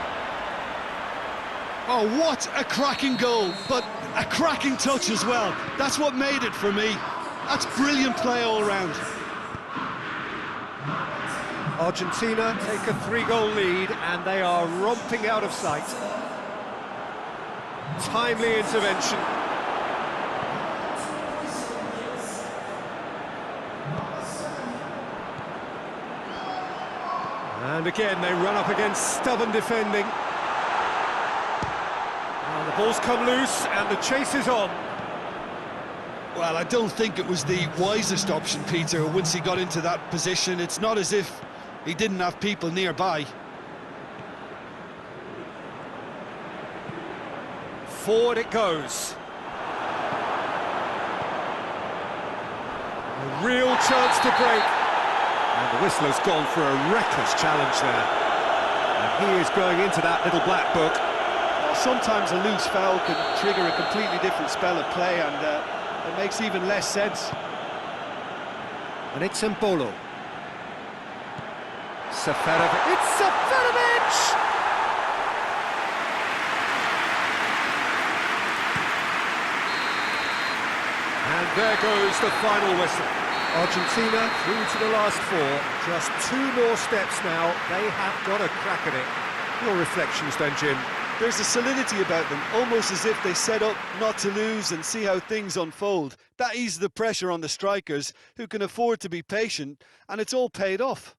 Oh, what a cracking goal, but a cracking touch as well. That's what made it for me. That's brilliant play all round. Argentina take a 3-goal lead and they are romping out of sight. Timely intervention. And again they run up against stubborn defending. And the ball's come loose and the chase is on. Well, I don't think it was the wisest option, Peter, once he got into that position. It's not as if he didn't have people nearby. Forward it goes. A real chance to break. And the whistler's gone for a reckless challenge there. And he is going into that little black book. Well, sometimes a loose foul can trigger a completely different spell of play, and it makes even less sense. And it's Embolo. Seferovic. It's Seferovic! And there goes the final whistle. Argentina through to the last 4. Just 2 more steps now. They have got a crack at it. Your reflections then, Jim? There's a solidity about them, almost as if they set up not to lose and see how things unfold. That eases the pressure on the strikers, who can afford to be patient, and it's all paid off.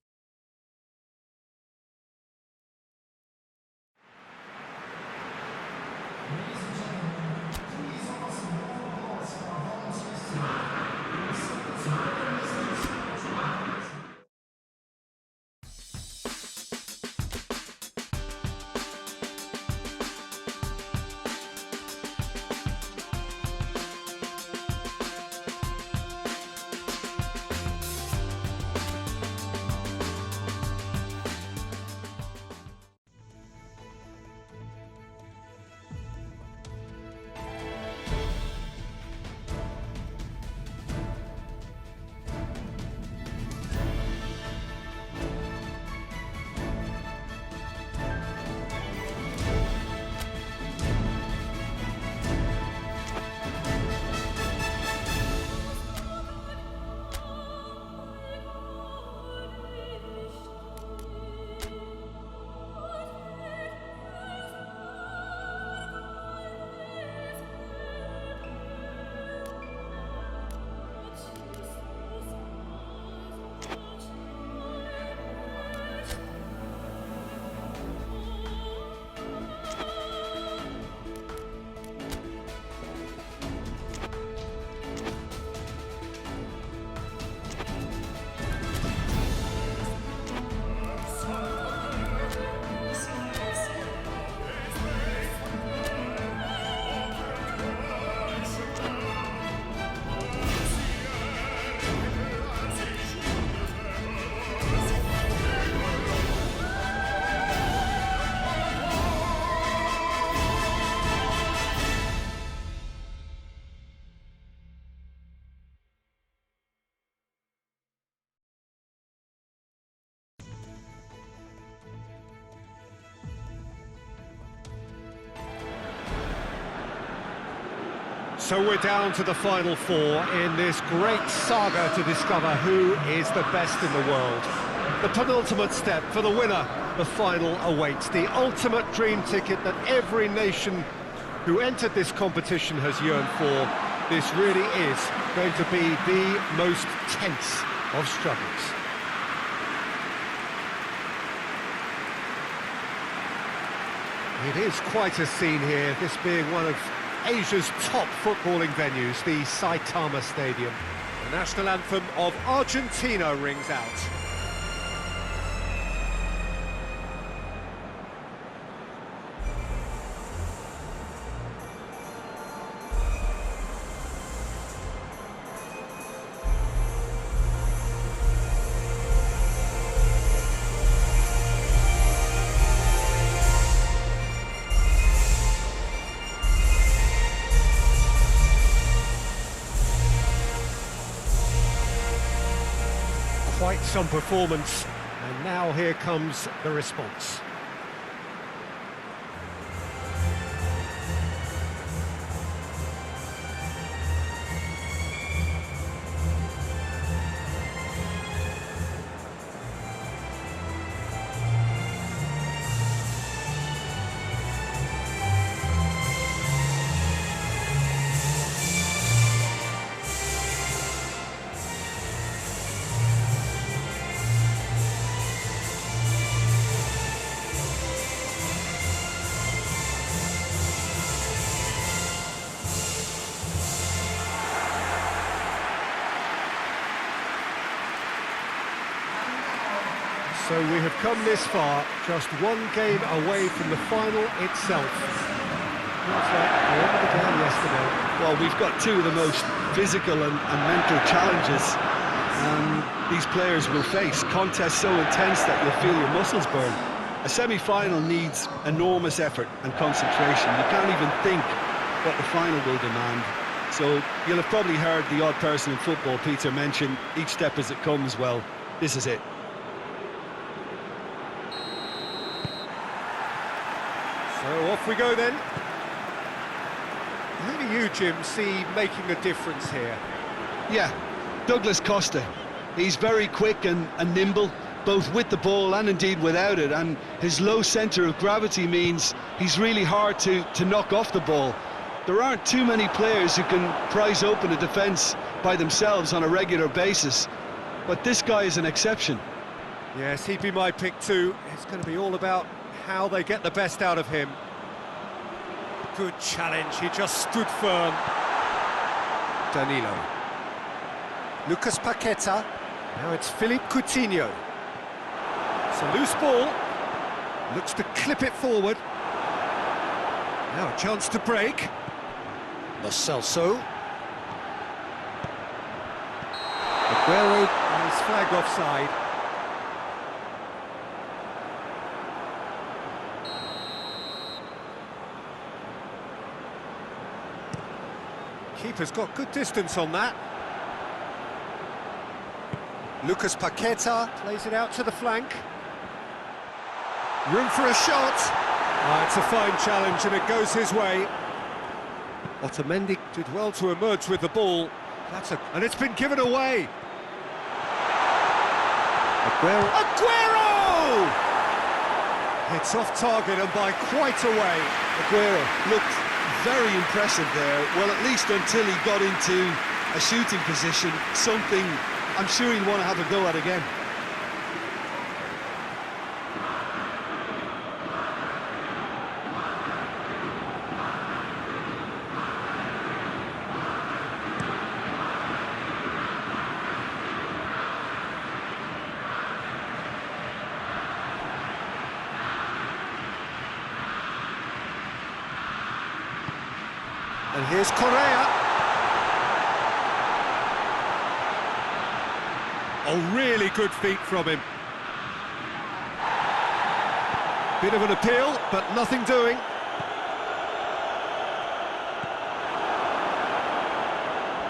So we're down to the final four in this great saga to discover who is the best in the world. The penultimate step for the winner, the final awaits. The ultimate dream ticket that every nation who entered this competition has yearned for. This really is going to be the most tense of struggles. It is quite a scene here, this being one of Asia's top footballing venues, the Saitama Stadium. The national anthem of Argentina rings out. Quite some performance, and now here comes the response. So we have come this far, just one game away from the final itself. Looks like the end of the game yesterday. Well, we've got two of the most physical and mental challenges these players will face. Contests so intense that you'll feel your muscles burn. A semi-final needs enormous effort and concentration. You can't even think what the final will demand. So you'll have probably heard the odd person in football, Peter, mention each step as it comes. Well, this is it. So off we go then. Who do you, Jim, see making a difference here? Yeah, Douglas Costa. He's very quick and nimble, both with the ball and indeed without it, and his low centre of gravity means he's really hard to knock off the ball. There aren't too many players who can prise open a defence by themselves on a regular basis, but this guy is an exception. Yes, he'd be my pick too. It's going to be all about how they get the best out of him. Good challenge, he just stood firm. Danilo. Lucas Paqueta. Now it's Philippe Coutinho. It's a loose ball. Looks to clip it forward. Now a chance to break. Lo Celso. Aguero is flagged offside. Keeper's got good distance on that. Lucas Paqueta plays it out to the flank. Room for a shot. It's a fine challenge and it goes his way. Otamendi did well to emerge with the ball. And it's been given away. Aguero! It's off target and by quite a way. Aguero looked very impressive there, well, at least until he got into a shooting position, something I'm sure he'll want to have a go at again. And here's Correa. Oh, really good feet from him. Bit of an appeal, but nothing doing.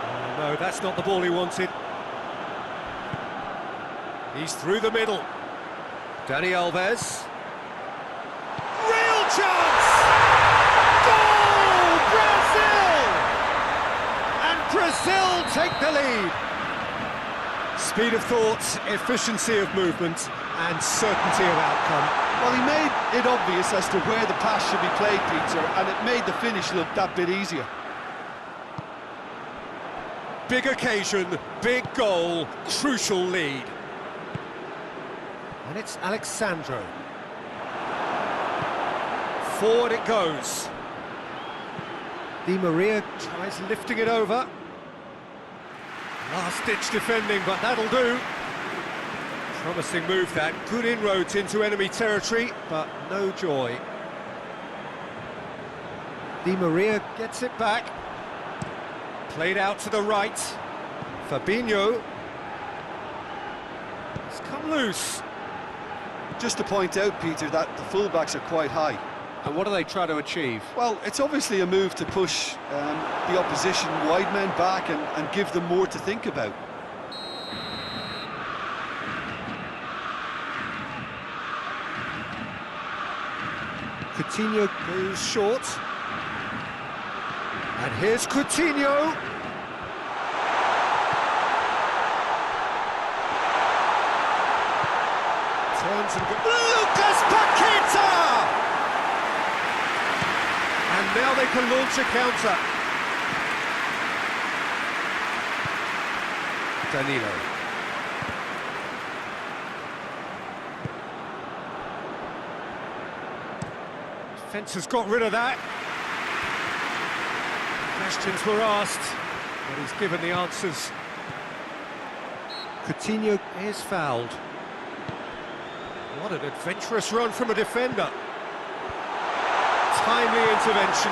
Oh, no, that's not the ball he wanted. He's through the middle. Dani Alves. Real chance! Goal! Brazil! take the lead. Speed of thought, efficiency of movement, and certainty of outcome. Well, he made it obvious as to where the pass should be played, Peter, and it made the finish look that bit easier. Big occasion, big goal, crucial lead. And it's Alexandro. Forward it goes. Di Maria tries lifting it over. Last-ditch defending, but that'll do. Promising move that. Good inroads into enemy territory, but no joy. Di Maria gets it back. Played out to the right. Fabinho. It's come loose. Just to point out, Peter, that the fullbacks are quite high. And what do they try to achieve? Well, it's obviously a move to push the opposition wide men back and give them more to think about. Coutinho goes short. And here's Coutinho. Turns and goes. Lucas Paqueta! And now they can launch a counter. Danilo. Defence has got rid of that. Questions were asked, but he's given the answers. Coutinho is fouled. What an adventurous run from a defender. Timely intervention.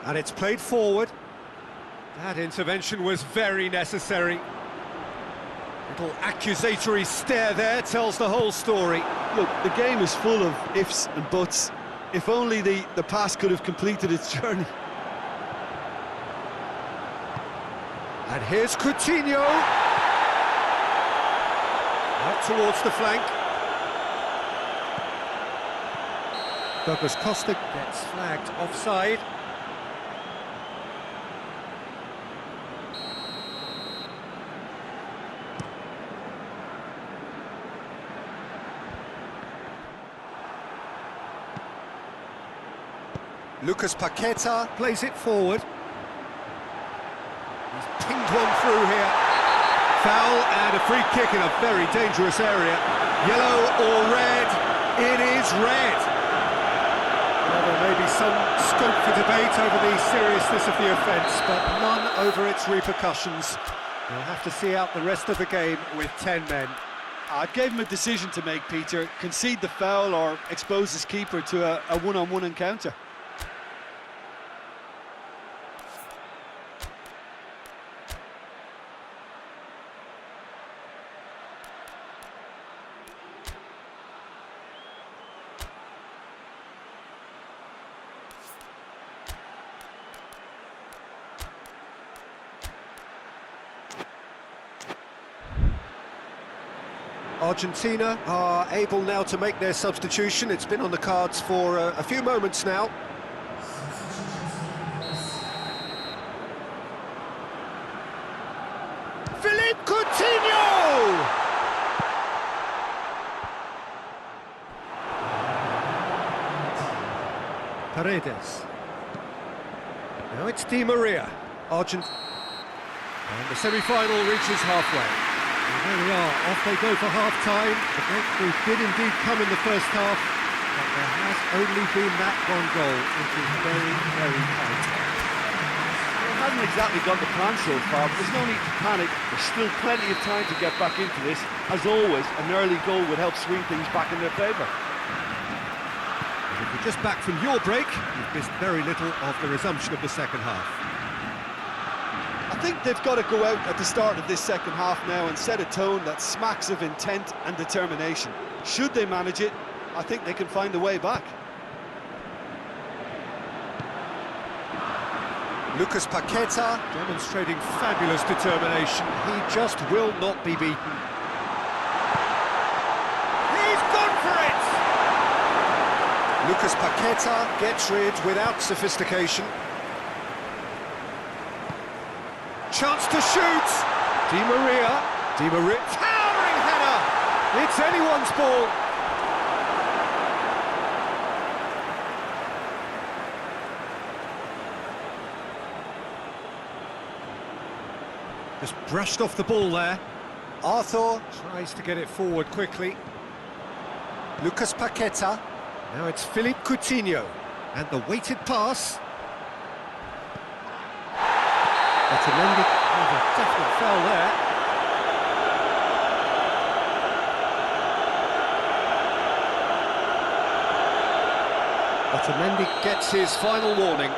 And it's played forward. That intervention was very necessary. Little accusatory stare there tells the whole story. Look, the game is full of ifs and buts. If only the pass could have completed its journey. And here's Coutinho. Out towards the flank. Douglas Costa gets flagged offside. Lucas Paqueta plays it forward. He's pinged one through here. Foul and a free kick in a very dangerous area. Yellow or red? It is red. Well, there may be some scope for debate over the seriousness of the offence, but none over its repercussions. They'll have to see out the rest of the game with 10 men. I gave him a decision to make, Peter. Concede the foul or expose his keeper to a one-on-one encounter. Argentina are able now to make their substitution. It's been on the cards for a few moments now. Philippe Coutinho! Paredes. Now it's Di Maria. And the semi-final reaches halfway. There we are, off they go for half-time. The breakthrough did indeed come in the first half, but there has only been that one goal, which is very, very tight. Well, it hasn't exactly got the plan so far, but there's no need to panic. There's still plenty of time to get back into this. As always, an early goal would help swing things back in their favour. If you're just back from your break, you've missed very little of the resumption of the second half. I think they've got to go out at the start of this second half now and set a tone that smacks of intent and determination. Should they manage it, I think they can find a way back. Lucas Paqueta demonstrating fabulous determination. He just will not be beaten. He's gone for it! Lucas Paqueta gets rid without sophistication. chance to shoot. Di Maria, towering header. It's anyone's ball. Just brushed off the ball there. Arthur tries to get it forward quickly. Lucas Paqueta. Now it's Philippe Coutinho. And the weighted pass. Otamendi. Oh, a definite foul there. Otamendi gets his final warning.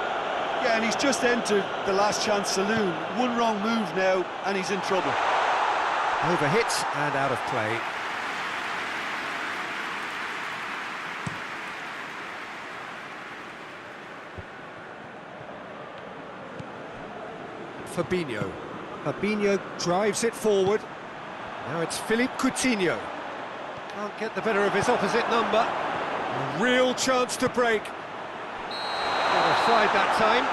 Yeah, and he's just entered the last chance saloon. One wrong move now, and he's in trouble. Overhit and out of play. Fabinho drives it forward. Now it's Philippe Coutinho. Can't get the better of his opposite number. A real chance to break. Got offside that time.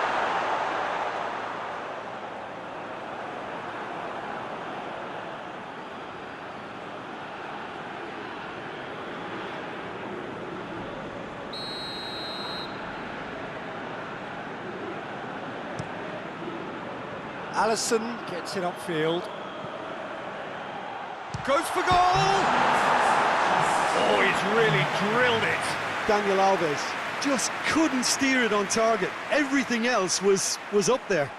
Alisson gets it upfield. Goes for goal! Oh, he's really drilled it. Daniel Alves just couldn't steer it on target. Everything else was up there.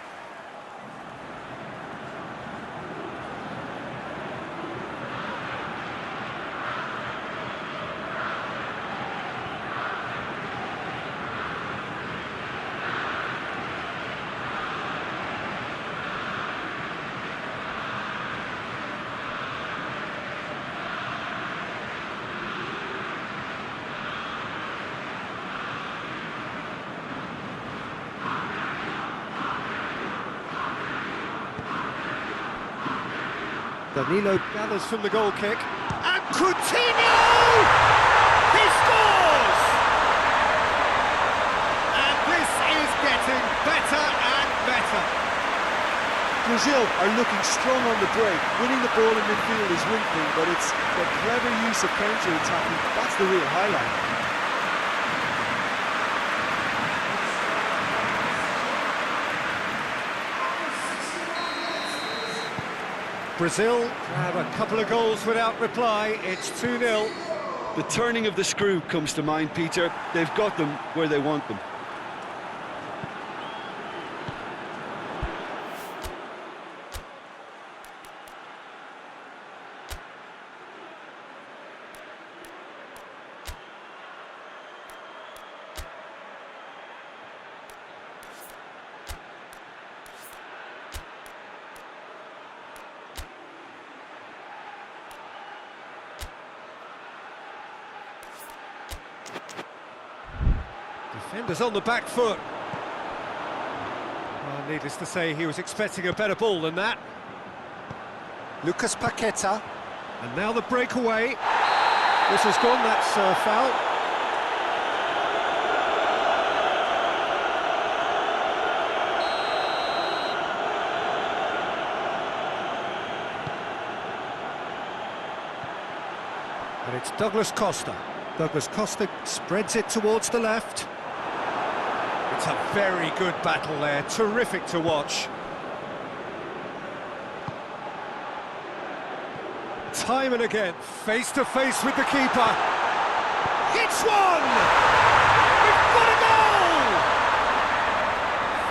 Danilo gathers from the goal kick, and Coutinho! He scores! And this is getting better and better. Brazil are looking strong on the break. Winning the ball in midfield is one thing, but it's the clever use of counter-attacking. That's the real highlight. Brazil have a couple of goals without reply. It's 2-0. The turning of the screw comes to mind, Peter. They've got them where they want them. Defenders on the back foot. Well, needless to say, he was expecting a better ball than that. Lucas Paqueta. And now the breakaway. This has gone, that's foul. And it's Douglas Costa. Douglas Costa spreads it towards the left. It's a very good battle there, terrific to watch. Time and again, face to face with the keeper. Hits one! We've got a goal!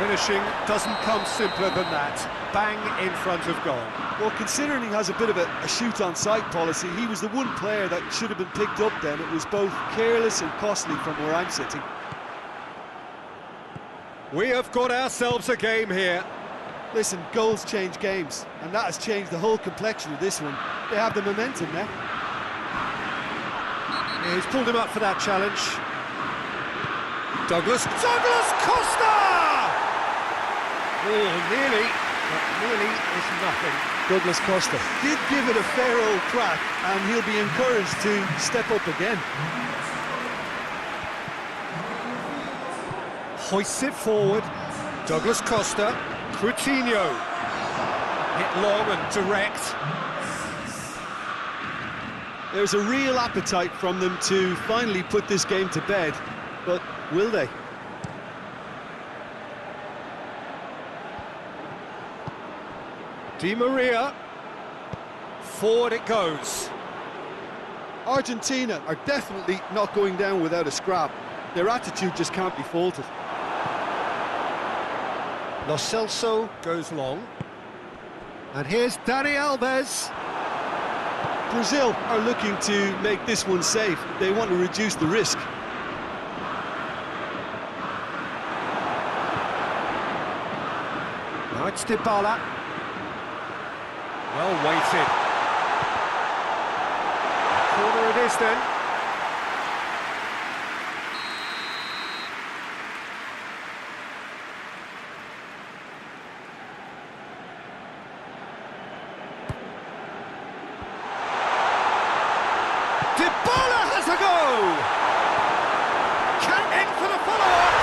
Finishing doesn't come simpler than that. Bang in front of goal. Well, considering he has a bit of a shoot-on-sight policy, he was the one player that should have been picked up then. It was both careless and costly from where I'm sitting. We have got ourselves a game here. Listen, goals change games, and that has changed the whole complexion of this one. They have the momentum now. Yeah, he's pulled him up for that challenge. Douglas Costa! Oh, nearly, but nearly is nothing. Douglas Costa did give it a fair old crack, and he'll be encouraged to step up again. Hoists it forward. Douglas Costa. Coutinho. it long and direct. There's a real appetite from them to finally put this game to bed, but will they? Di Maria. Forward it goes. Argentina are definitely not going down without a scrap. Their attitude just can't be faulted. Lo Celso goes long. And here's Dani Alves. Brazil are looking to make this one safe. They want to reduce the risk. Now it's Dybala. Well weighted. Corner it is then. Dybala has a go! Can't in for the follow-up!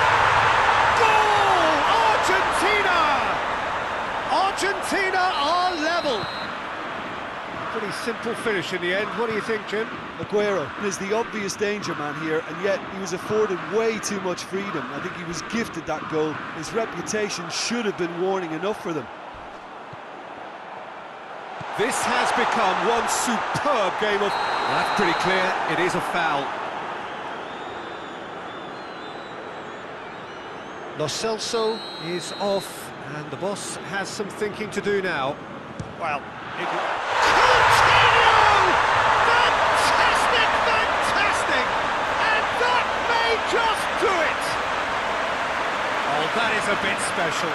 Goal! Argentina! Argentina are level! Pretty simple finish in the end. What do you think, Jim? Aguero is the obvious danger man here, and yet he was afforded way too much freedom. I think he was gifted that goal. His reputation should have been warning enough for them. This has become one superb game of... Well, that's pretty clear, it is a foul. Lo Celso is off, and the boss has some thinking to do now. Well, Fantastic, fantastic! And that may just do it! oh, that is a bit special.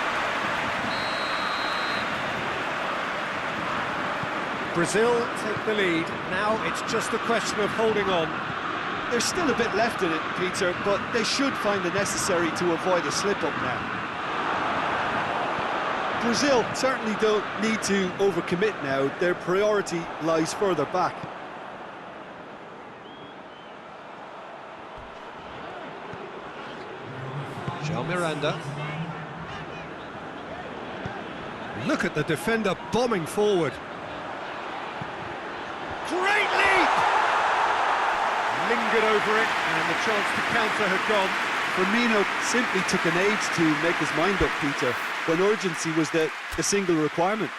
Brazil take the lead. Now it's just a question of holding on. There's still a bit left in it, Peter, but they should find the necessary to avoid a slip-up now. Brazil certainly don't need to overcommit now. Their priority lies further back. João Miranda. Look at the defender bombing forward. Great leap! Lingered over it, and the chance to counter had gone. Firmino simply took an age to make his mind up, Peter, when urgency was the single requirement.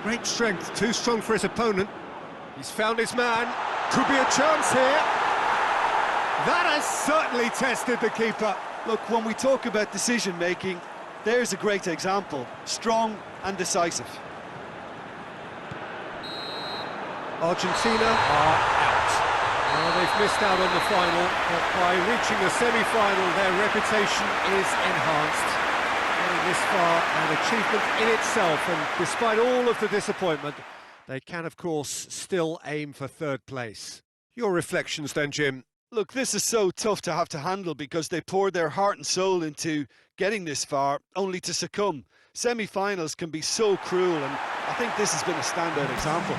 Great strength, too strong for his opponent. He's found his man. Could be a chance here. That has certainly tested the keeper. Look, when we talk about decision-making, there's a great example. Strong and decisive. Argentina are out. Well, they've missed out on the final, but by reaching the semi-final, their reputation is enhanced. Getting this far, an achievement in itself, and despite all of the disappointment, they can, of course, still aim for third place. Your reflections then, Jim? Look, this is so tough to have to handle because they poured their heart and soul into getting this far, only to succumb. Semi-finals can be so cruel, and I think this has been a standout example.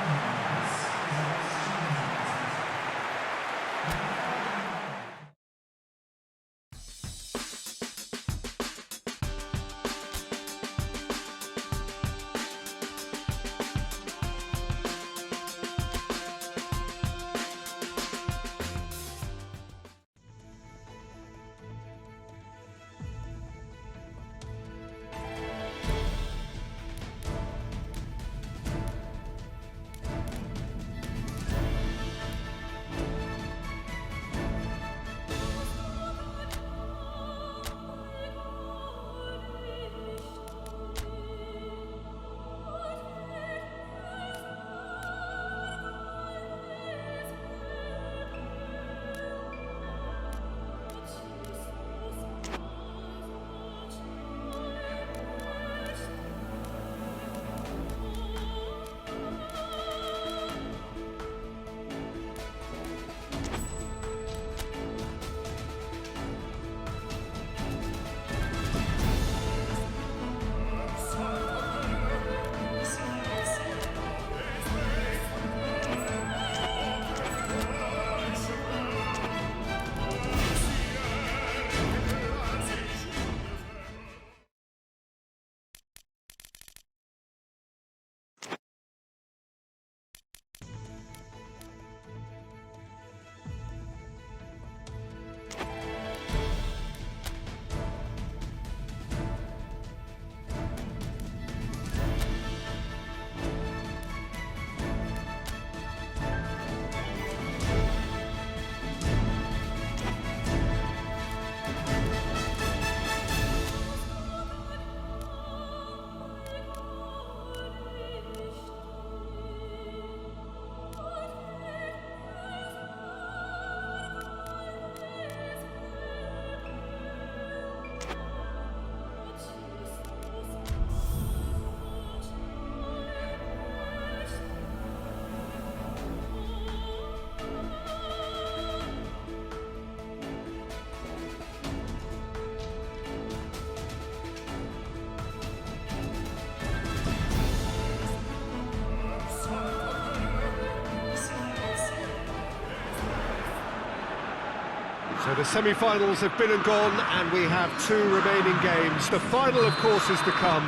So the semi-finals have been and gone, and we have two remaining games. The final, of course, is to come.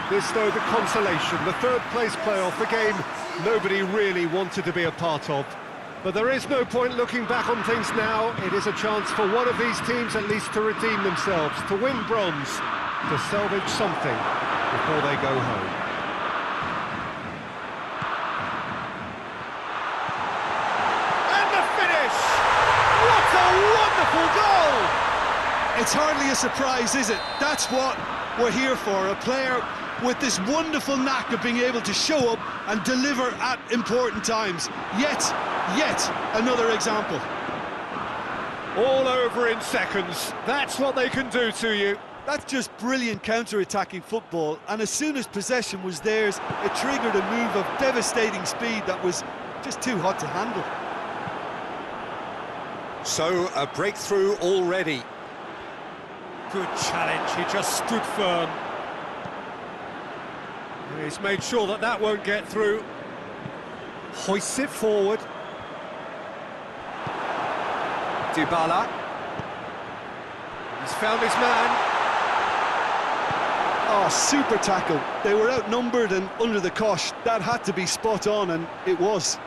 This, though, the consolation, the third-place playoff, the game nobody really wanted to be a part of. But there is no point looking back on things now. It is a chance for one of these teams at least to redeem themselves, to win bronze, to salvage something before they go home. And the finish! What a wonderful goal! It's hardly a surprise, is it? That's what we're here for, a player with this wonderful knack of being able to show up and deliver at important times. Yet another example. All over in seconds. That's what they can do to you. That's just brilliant counter-attacking football, and as soon as possession was theirs, it triggered a move of devastating speed that was just too hot to handle. So, a breakthrough already. Good challenge, he just stood firm. And he's made sure that that won't get through. Hoists it forward. Dybala. He's found his man. Oh, super tackle. They were outnumbered and under the cosh. That had to be spot on, and it was.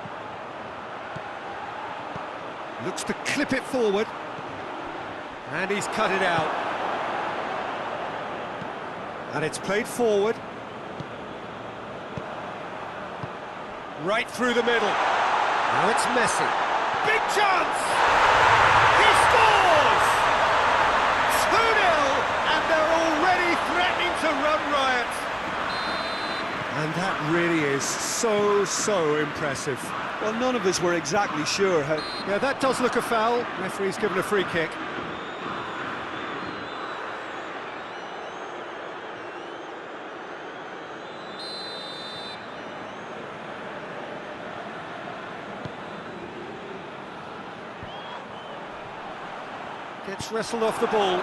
Looks to clip it forward. And he's cut it out. And it's played forward. Right through the middle. Now it's Messi. Big chance! He scores! 2-0, and they're already threatening to run riot. And that really is so impressive. Well, none of us were exactly sure how... Yeah, that does look a foul. Referee's given a free kick. Gets wrestled off the ball.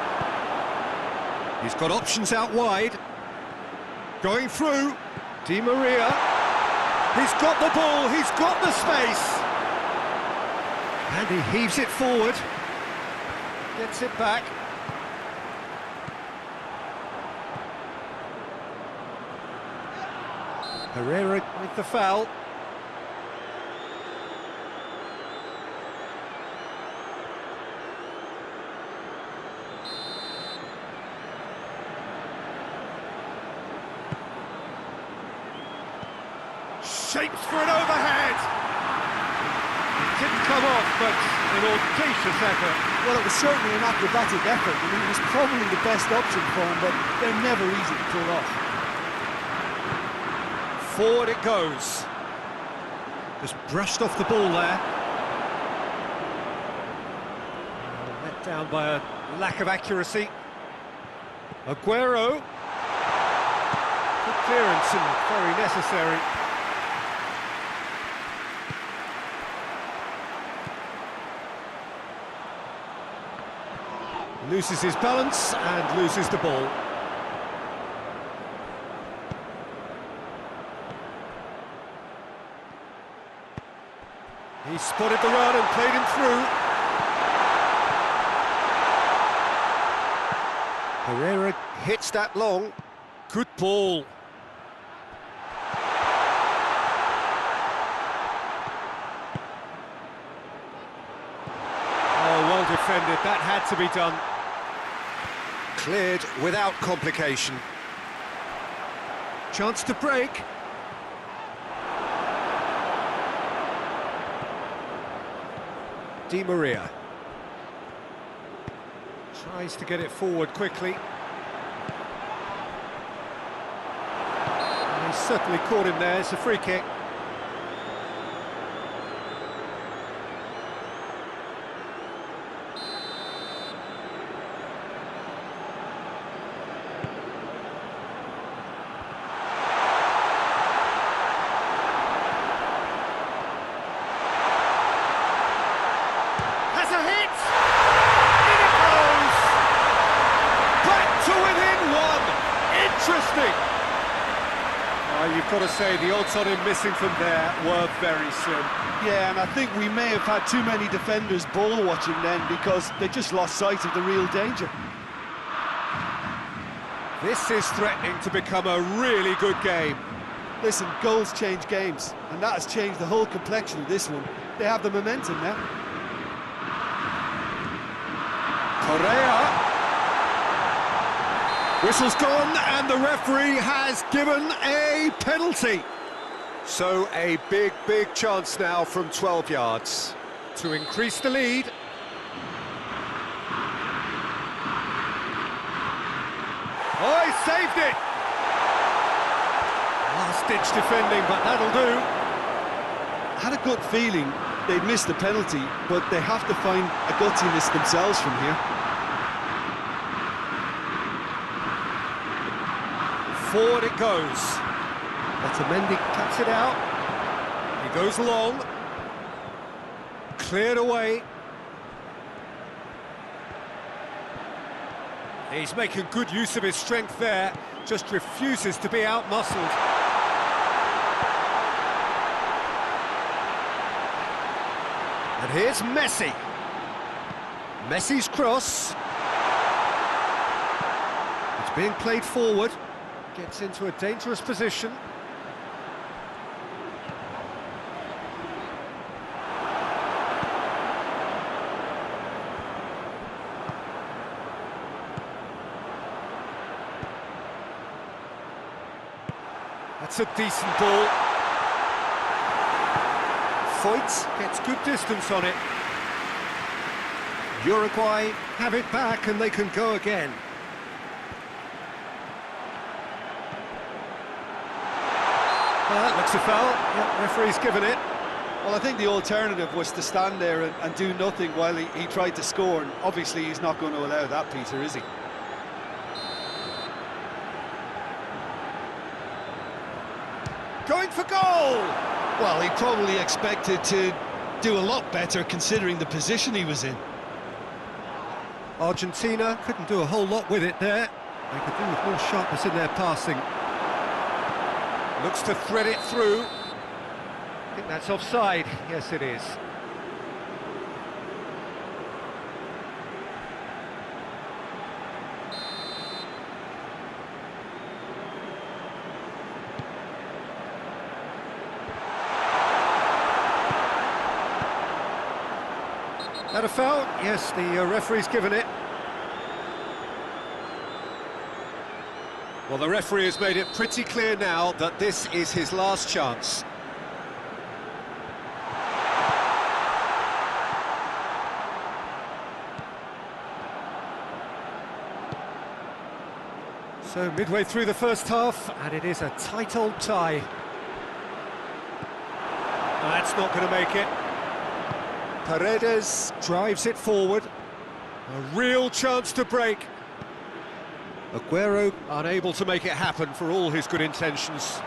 He's got options out wide. Going through. Di Maria. He's got the ball, he's got the space. And he heaves it forward. Gets it back. Herrera with the foul. Shapes for an overhead. It didn't come off, but an audacious effort. Well, it was certainly an acrobatic effort. I mean, it was probably the best option for him, but they're never easy to pull off. Forward it goes. Just brushed off the ball there. Let down by a lack of accuracy. Aguero. Good clearance and very necessary. Loses his balance and loses the ball. He spotted the run and played him through. Herrera hits that long. Good ball. Oh, well defended. That had to be done. Cleared without complication. Chance to break. Di Maria. Tries to get it forward quickly. And he's certainly caught him there. It's a free kick. You've got to say the odds on him missing from there were very slim. Yeah, and I think we may have had too many defenders ball watching then because they just lost sight of the real danger. This is threatening to become a really good game. Listen, goals change games, and that has changed the whole complexion of this one. They have the momentum now. Correa. Whistle's gone, and the referee has given a penalty. So a big chance now from 12 yards to increase the lead. Oh, he saved it! Last-ditch defending, but that'll do. I had a gut feeling they'd missed the penalty, but they have to find a gutsiness themselves from here. Forward it goes. Otamendi cuts it out. He goes long. Cleared away. He's making good use of his strength there. Just refuses to be out-muscled. And here's Messi. Messi's cross. It's being played forward. Gets into a dangerous position. That's a decent ball. Foyt gets good distance on it. Uruguay have it back and they can go again. Looks a foul. Yep, referee's given it. Well, I think the alternative was to stand there and do nothing while he tried to score, and obviously he's not going to allow that, Peter, is he? Going for goal! Well, he probably expected to do a lot better considering the position he was in. Argentina couldn't do a whole lot with it there. They could do with more sharpness in their passing. Looks to thread it through. I think that's offside. Yes, it is. That a foul? Yes, the referee's given it. Well, the referee has made it pretty clear now that this is his last chance. So midway through the first half, and it is a tight old tie. That's not going to make it. Paredes drives it forward. A real chance to break. Aguero unable to make it happen for all his good intentions.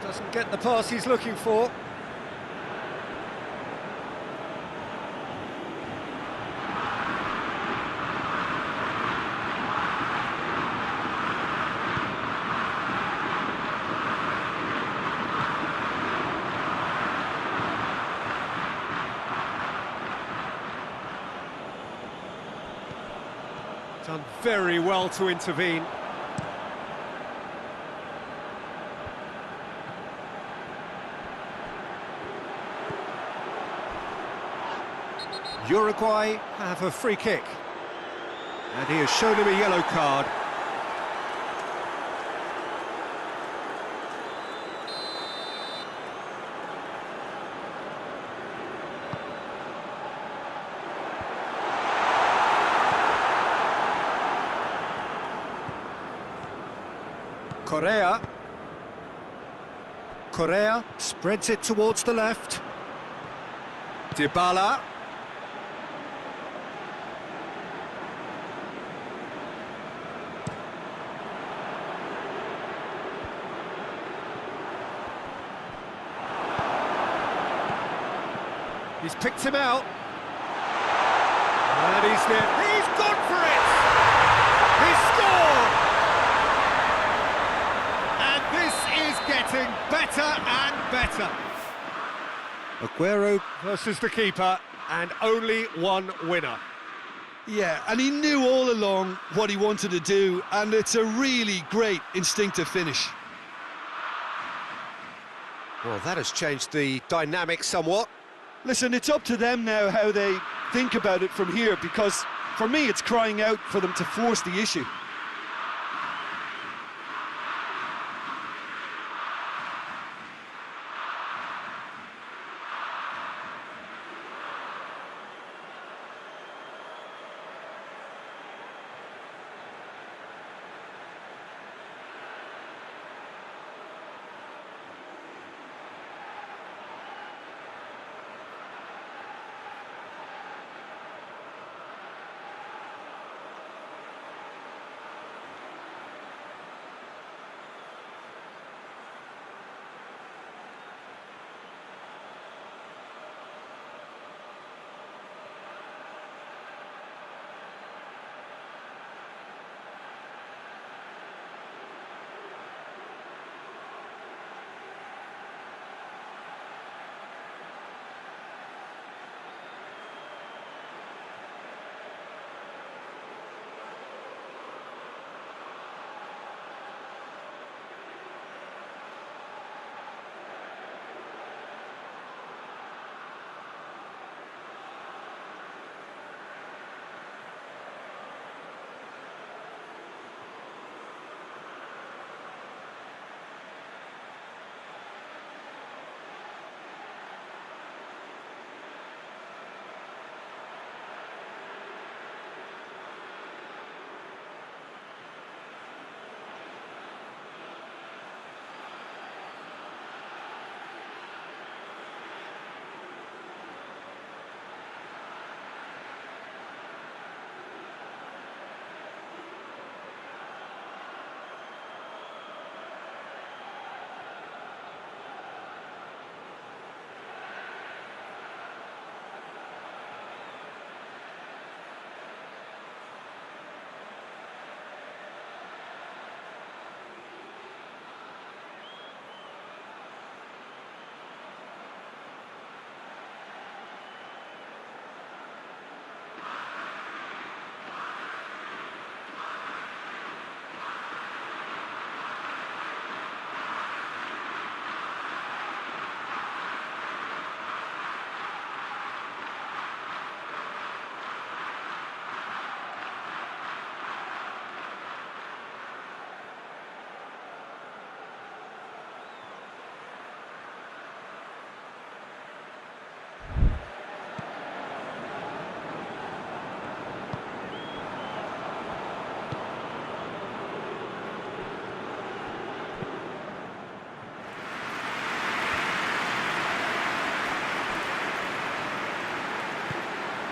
Doesn't get the pass he's looking for. Done very well to intervene. Uruguay have a free kick. And he has shown him a yellow card. Correa spreads it towards the left. Dybala. He's picked him out. And near. He's gone for it! He scored! And this is getting better and better. Aguero versus the keeper, and only one winner. Yeah, and he knew all along what he wanted to do, and it's a really great instinctive finish. Well, that has changed the dynamic somewhat. Listen, it's up to them now how they think about it from here, because for me it's crying out for them to force the issue.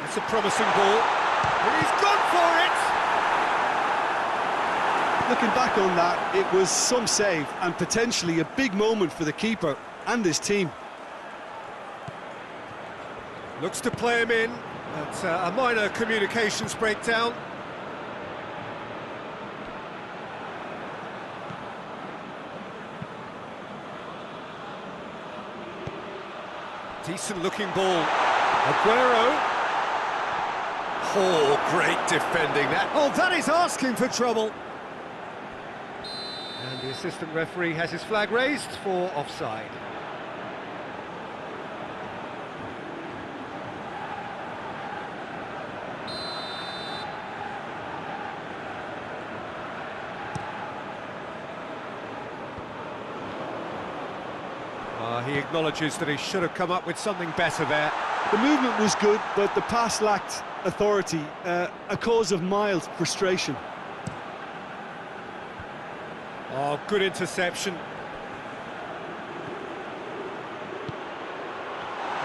It's a promising ball, and he's gone for it! Looking back on that, it was some save and potentially a big moment for the keeper and his team. Looks to play him in, but a minor communications breakdown. Decent looking ball. Aguero. Oh, great defending that. Oh, that is asking for trouble. And the assistant referee has his flag raised for offside. He acknowledges that he should have come up with something better there. The movement was good, but the pass lacked authority, a cause of mild frustration. Oh, good interception.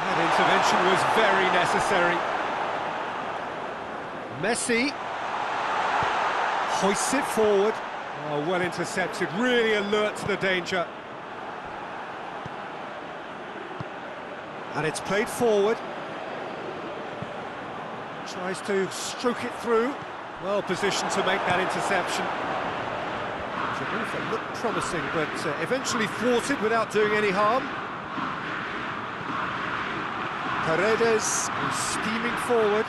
That intervention was very necessary. Messi hoists it forward. Oh, well intercepted, really alert to the danger. And it's played forward. Tries to stroke it through. Well positioned to make that interception. It looked promising, but eventually thwarted without doing any harm. Paredes is steaming forward.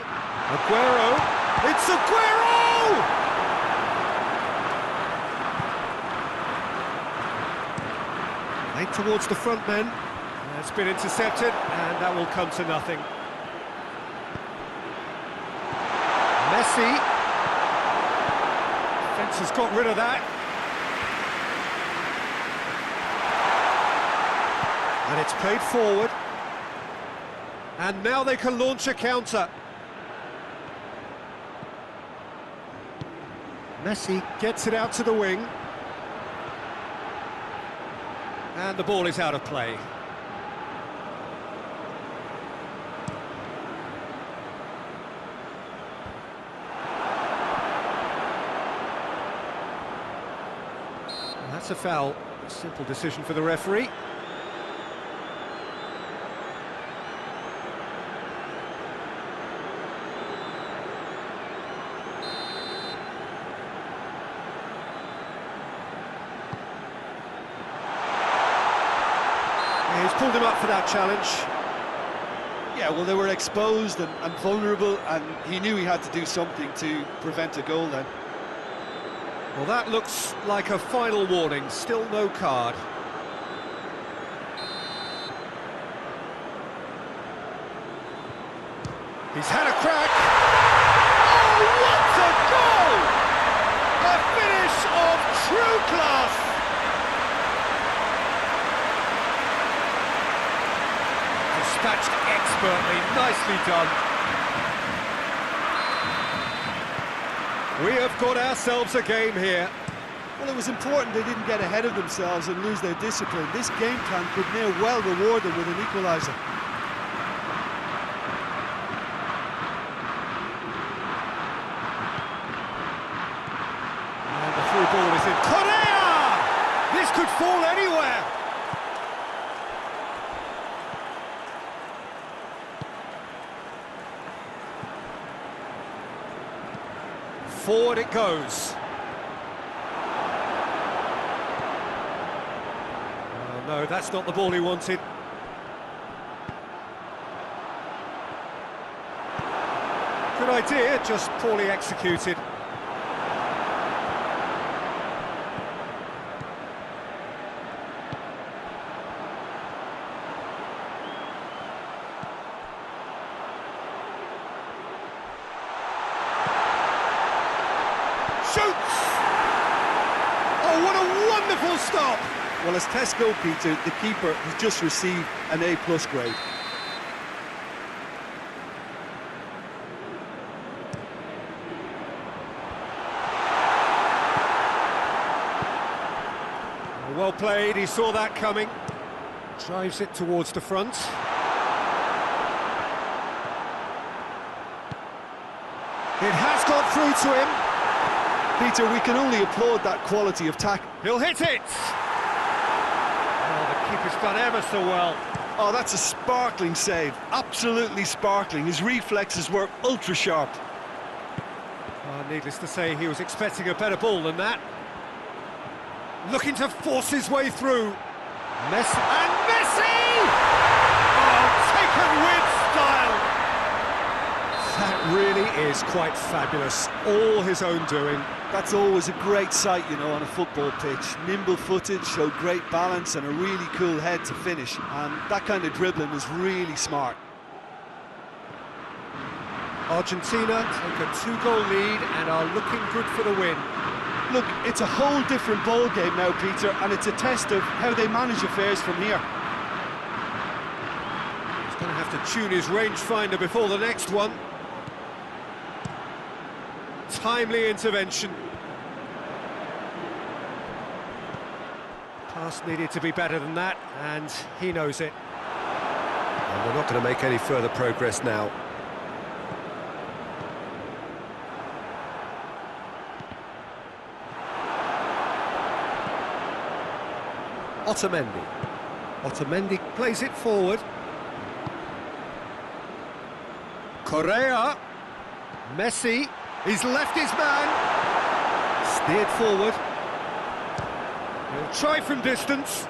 Aguero. It's Aguero! Made towards the front men. That's been intercepted, and that will come to nothing. Messi. Defence has got rid of that. And it's played forward. And now they can launch a counter. Messi gets it out to the wing. And the ball is out of play. And that's a foul. A simple decision for the referee. He's pulled him up for that challenge. Yeah, well, they were exposed and vulnerable, and he knew he had to do something to prevent a goal then. Well, that looks like a final warning. Still no card. He's had a crack. Oh, what a goal! A finish of true class. Dispatched expertly, nicely done. We have got ourselves a game here. Well, it was important they didn't get ahead of themselves and lose their discipline. This game plan could near well reward them with an equaliser. And the through ball is in. Correa! This could fall anywhere. Forward it goes. Oh, no, that's not the ball he wanted. Good idea, just poorly executed. Shoots! Oh, what a wonderful stop! Well, as tests go, Peter, the keeper has just received an A+ grade. Well played, he saw that coming. Drives it towards the front. It has got through to him. Peter, we can only applaud that quality of tackle. He'll hit it! Oh, the keeper's done ever so well. Oh, that's a sparkling save. Absolutely sparkling. His reflexes were ultra sharp. Oh, needless to say, he was expecting a better ball than that. Looking to force his way through. Messi, and Messi! Oh, taken with style! That really is quite fabulous. All his own doing. That's always a great sight, you know, on a football pitch. Nimble-footed, showed great balance and a really cool head to finish. And that kind of dribbling is really smart. Argentina take a 2-goal lead and are looking good for the win. Look, it's a whole different ball game now, Peter, and it's a test of how they manage affairs from here. He's going to have to tune his rangefinder before the next one. Timely intervention. Pass needed to be better than that, and he knows it. And we're not going to make any further progress now. Otamendi. Otamendi plays it forward. Correa. Messi, he's left his man. Steered forward. He'll try from distance.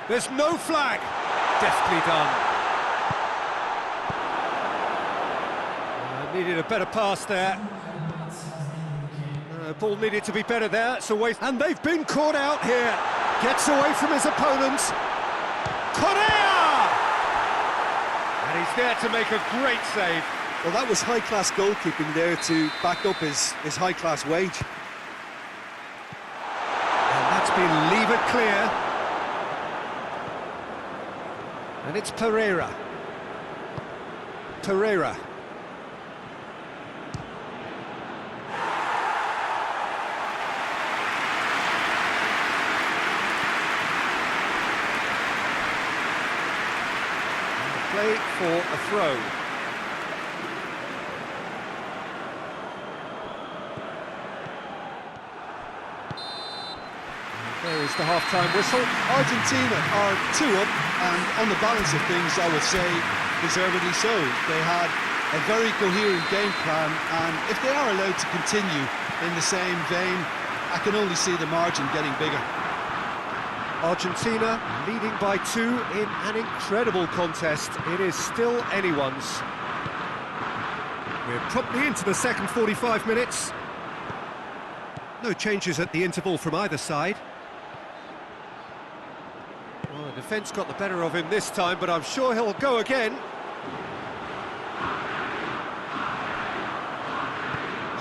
There's no flag. Deftly done. Needed a better pass there. Ball needed to be better there. It's a waste. And they've been caught out here. Gets away from his opponents. Correa! And he's there to make a great save. Well, that was high-class goalkeeping there to back up his high-class wage. And that's been levered clear. And it's Pereira. Pereira. Play for a throw. There is the half-time whistle. Argentina are 2 up, and on the balance of things, I would say deservedly so. They had a very coherent game plan, and if they are allowed to continue in the same vein, I can only see the margin getting bigger. Argentina leading by 2 in an incredible contest. It is still anyone's. We're promptly into the second 45 minutes. No changes at the interval from either side. Well, the defence got the better of him this time, but I'm sure he'll go again.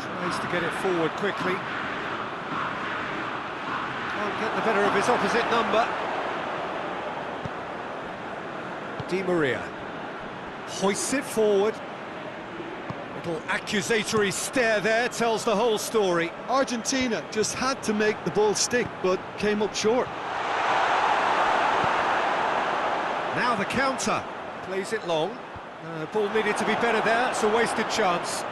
Tries to get it forward quickly. Can't get the better of his opposite number. Di Maria hoists it forward. Little accusatory stare there tells the whole story. Argentina just had to make the ball stick, but came up short. Now the counter. Plays it long. Ball needed to be better there. It's a wasted chance.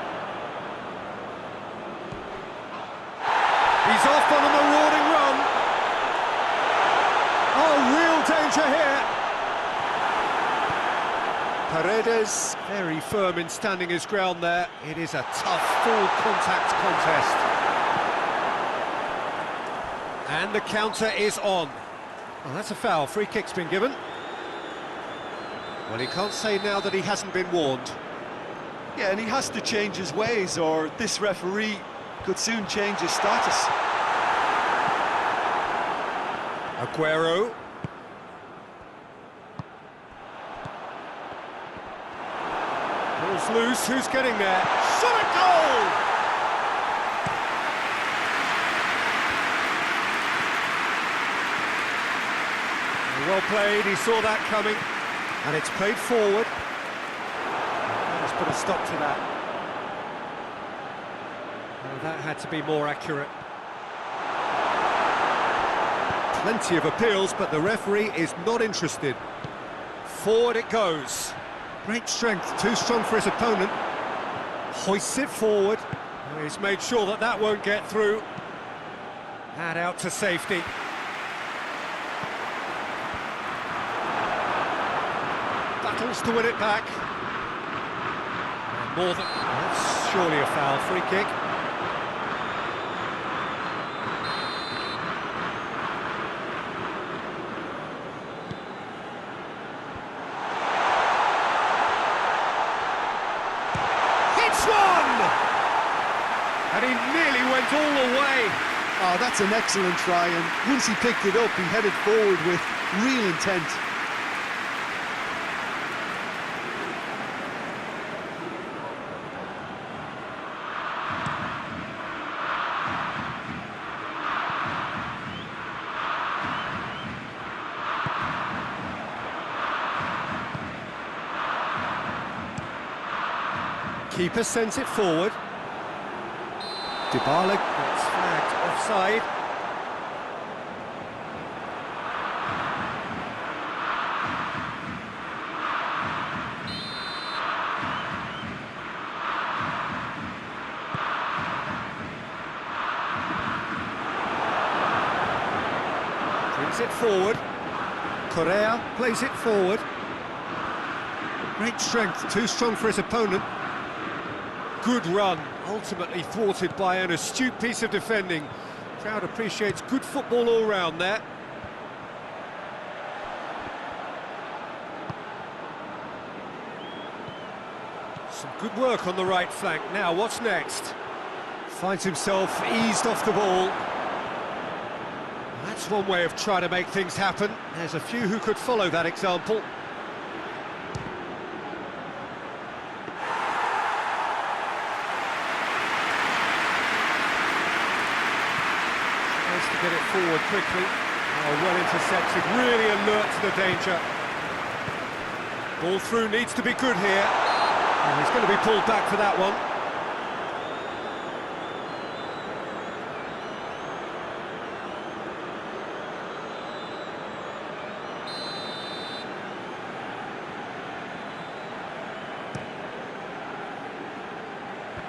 He's off on a marauding run. Oh, real danger here. Paredes, very firm in standing his ground there. It is a tough, full-contact contest. And the counter is on. Well, that's a foul. Free kick's been given. Well, he can't say now that he hasn't been warned. Yeah, and he has to change his ways, or this referee could soon change his status. Aguero. Ball's loose, who's getting there? Shot at goal! Well played, he saw that coming, and it's played forward. Let's put a stop to that. Well, that had to be more accurate. Plenty of appeals, but the referee is not interested. Forward it goes. Great strength, too strong for his opponent. Hoists it forward. He's made sure that that won't get through. And out to safety. Battles to win it back. And more than... That's surely a foul. Free kick. And he nearly went all the way. Oh, that's an excellent try, and once he picked it up, he headed forward with real intent. Keeper sends it forward. Dybala gets flagged offside. plays it forward. Correa plays it forward. Great strength, too strong for his opponent. Good run, ultimately thwarted by an astute piece of defending. Crowd appreciates good football all round there. Some good work on the right flank. Now, what's next? Finds himself eased off the ball. That's one way of trying to make things happen. There's a few who could follow that example. Tries to get it forward quickly. Oh, well intercepted, really alert to the danger. Ball through needs to be good here. And he's going to be pulled back for that one.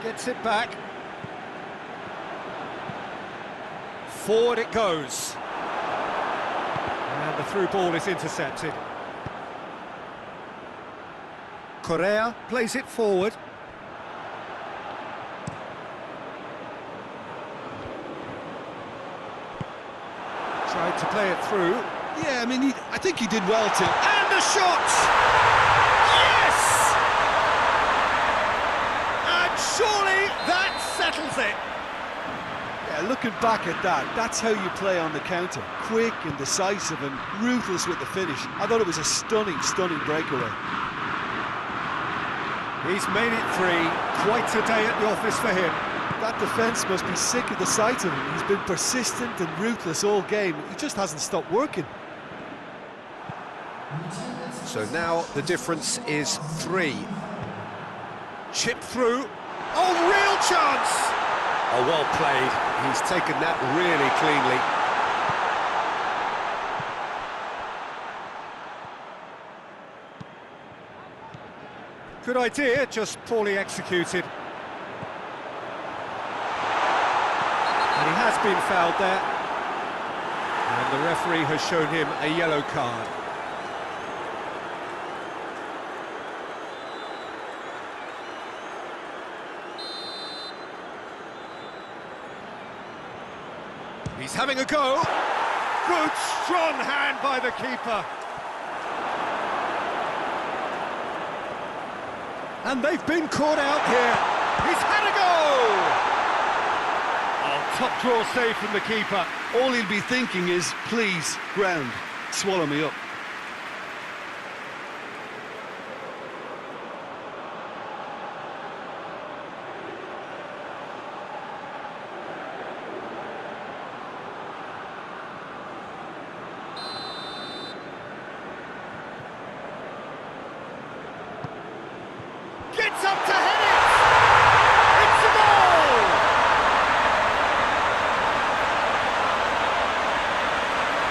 Gets it back. Forward it goes. And the through ball is intercepted. Correa plays it forward. Tried to play it through. Yeah, I mean, I think he did well to... And a shot! Yes! And surely that settles it. Yeah, looking back at that, that's how you play on the counter. Quick and decisive and ruthless with the finish. I thought it was a stunning, stunning breakaway. He's made it three. Quite a day at the office for him. That defence must be sick of the sight of him. He's been persistent and ruthless all game. He just hasn't stopped working. So now the difference is 3. Chip through. Oh, real chance! Oh, well played. He's taken that really cleanly. Good idea, just poorly executed. And he has been fouled there. And the referee has shown him a yellow card. He's having a go. Good, strong hand by the keeper. And they've been caught out here. He's had a go! Oh, top draw save from the keeper. All he'll be thinking is, please, ground, swallow me up. Gets up to head it! It's a goal!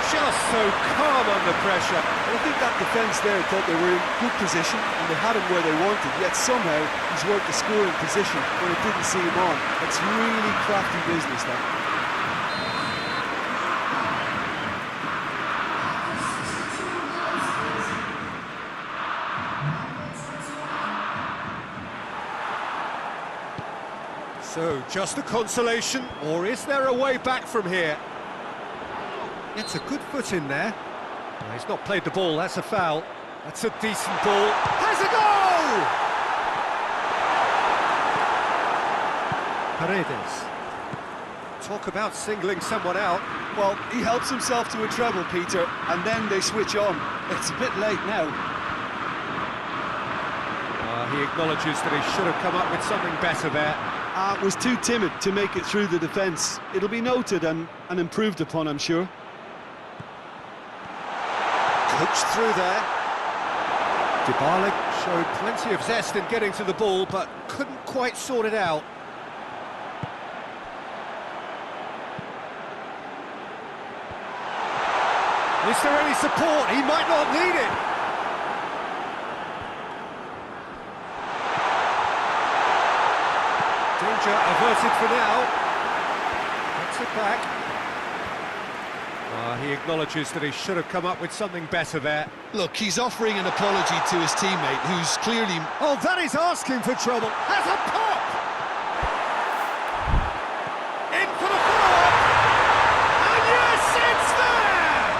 Just so calm under pressure. And I think that defence there thought they were in good position and they had him where they wanted, yet somehow he's worked the scoring position when it didn't see him on. It's really crafty business, that. So, just a consolation, or is there a way back from here? It's a good foot in there. No, he's not played the ball, that's a foul. That's a decent ball. Has a goal! Paredes. Talk about singling someone out. Well, he helps himself to a treble, Peter, and then they switch on. It's a bit late now. He acknowledges that he should have come up with something better there. Was too timid to make it through the defence. It'll be noted and improved upon, I'm sure. Coached through there. Dybala showed plenty of zest in getting to the ball, but couldn't quite sort it out. Is there any support? He might not need it. Danger averted for now. Gets it back. He acknowledges that he should have come up with something better there. Look, he's offering an apology to his teammate, who's clearly... Oh, that is asking for trouble. Has a pop! In for the follow-up! And yes, it's there!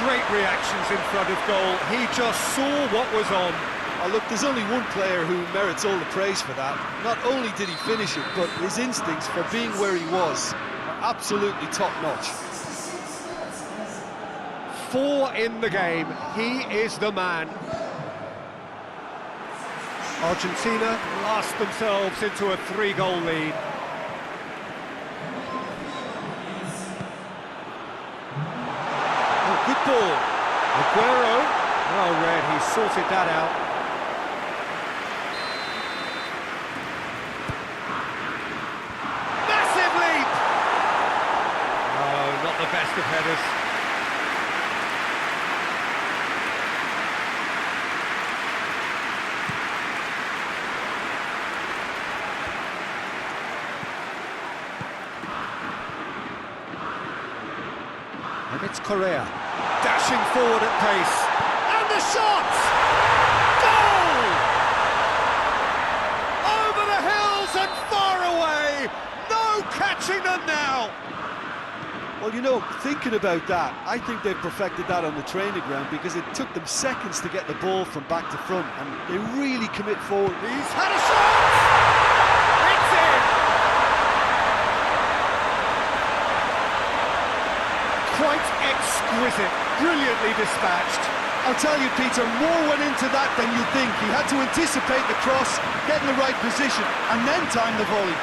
Great reactions in front of goal. He just saw what was on. Oh, look, there's only one player who merits all the praise for that. Not only did he finish it, but his instincts for being where he was are absolutely top-notch. 4 in the game. He is the man. Argentina blast themselves into a 3-goal lead. Oh, good ball. Aguero. Well read, he sorted that out. Massive leap! Oh, not the best of headers. And it's Correa, dashing forward at pace, and the shot! Goal! Over the hills and far away, no catching them now! Well, you know, thinking about that, I think they've perfected that on the training ground, because it took them seconds to get the ball from back to front, and they really commit forward. He's had a shot! It's in! Quite exquisite, brilliantly dispatched. I'll tell you, Peter, more went into that than you'd think. He had to anticipate the cross, get in the right position, and then time the volley.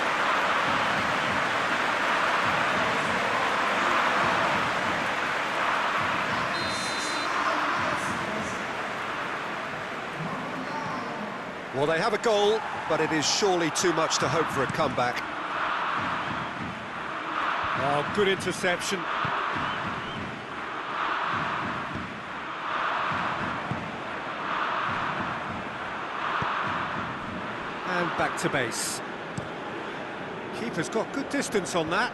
Well, they have a goal, but it is surely too much to hope for a comeback. Oh, good interception. And back to base. Keeper's got good distance on that.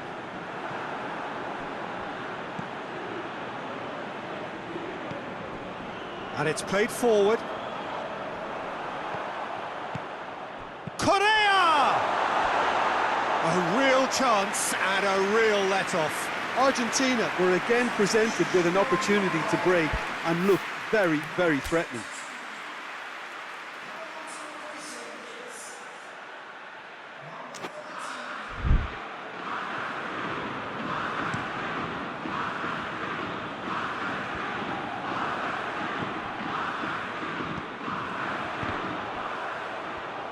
And it's played forward. Correa! A real chance and a real let-off. Argentina were again presented with an opportunity to break and look very, very threatening.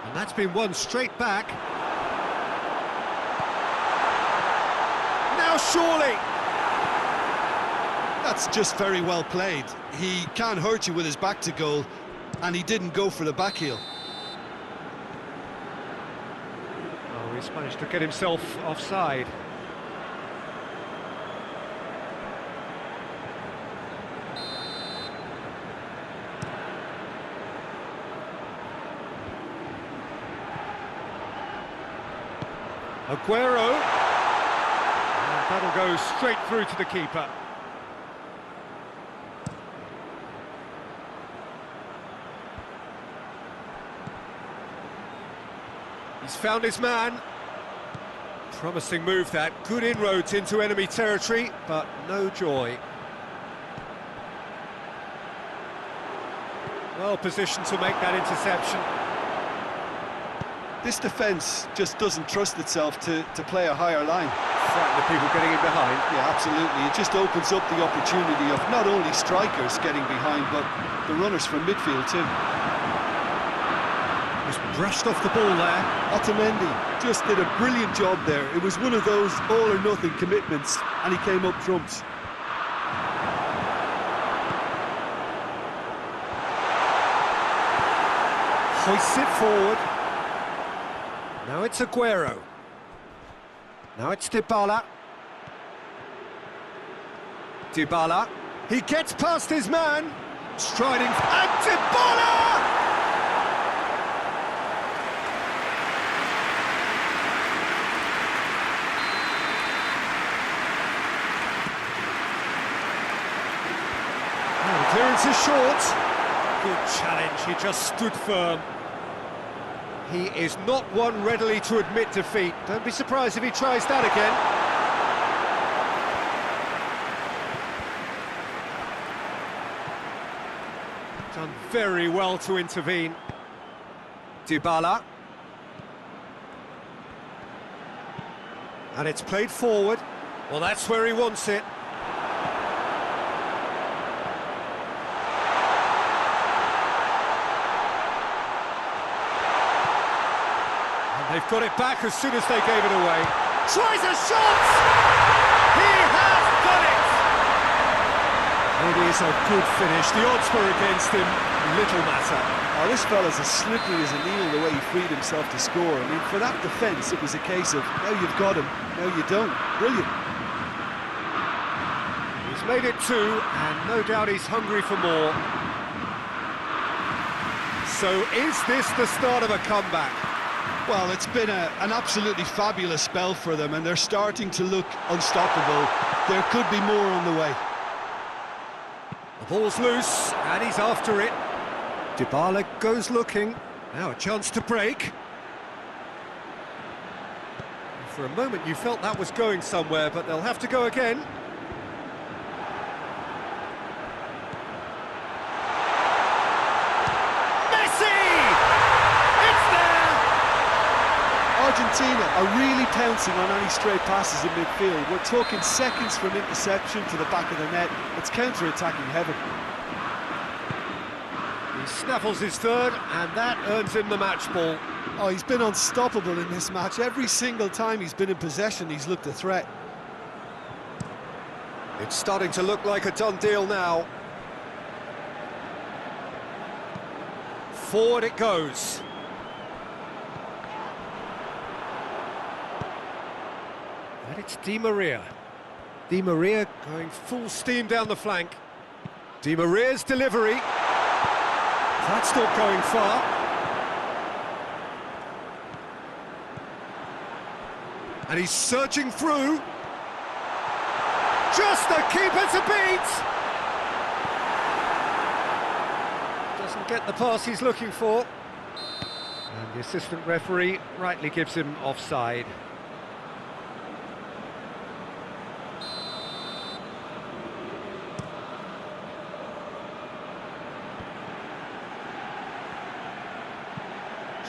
And that's been won straight back. Now surely! That's just very well played. He can't hurt you with his back to goal, and he didn't go for the back heel. Oh, he's managed to get himself offside. Aguero. And that'll go straight through to the keeper. He's found his man. Promising move that. Good inroads into enemy territory, but no joy. Well positioned to make that interception. This defence just doesn't trust itself to play a higher line. Frighten the people getting in behind. Yeah, absolutely. It just opens up the opportunity of not only strikers getting behind, but the runners from midfield too. Just brushed off the ball there. Otamendi just did a brilliant job there. It was one of those all-or-nothing commitments, and he came up trumps. Hoists it forward. Now it's Aguero. Now it's Dybala. Dybala. He gets past his man. Striding. And Dybala! distance is short. Good challenge, he just stood firm. He is not one readily to admit defeat. Don't be surprised if he tries that again. Done very well to intervene. Dybala. And it's played forward. Well, that's where he wants it. And they've got it back as soon as they gave it away. Tries a shot! He has done it! It is a good finish. The odds were against him. Little matter. Oh, this fella's as slippery as a needle the way he freed himself to score. I mean, for that defence, it was a case of, now you've got him, now you don't. Brilliant. He's made it two, and no doubt he's hungry for more. So is this the start of a comeback? Well, it's been an absolutely fabulous spell for them, and they're starting to look unstoppable. There could be more on the way. The ball's loose, and he's after it. Dybala goes looking. Now a chance to break. For a moment you felt that was going somewhere, but they'll have to go again. Messi! It's there! Argentina are really pouncing on any stray passes in midfield. We're talking seconds from interception to the back of the net. It's counter-attacking heaven. He snaffles his third, and that earns him the match ball. Oh, he's been unstoppable in this match. Every single time he's been in possession, he's looked a threat. It's starting to look like a done deal now. Forward it goes. And it's Di Maria. Di Maria going full steam down the flank. Di Maria's delivery. That's not going far. And he's surging through. Just the keeper to beat! Doesn't get the pass he's looking for. And the assistant referee rightly gives him offside.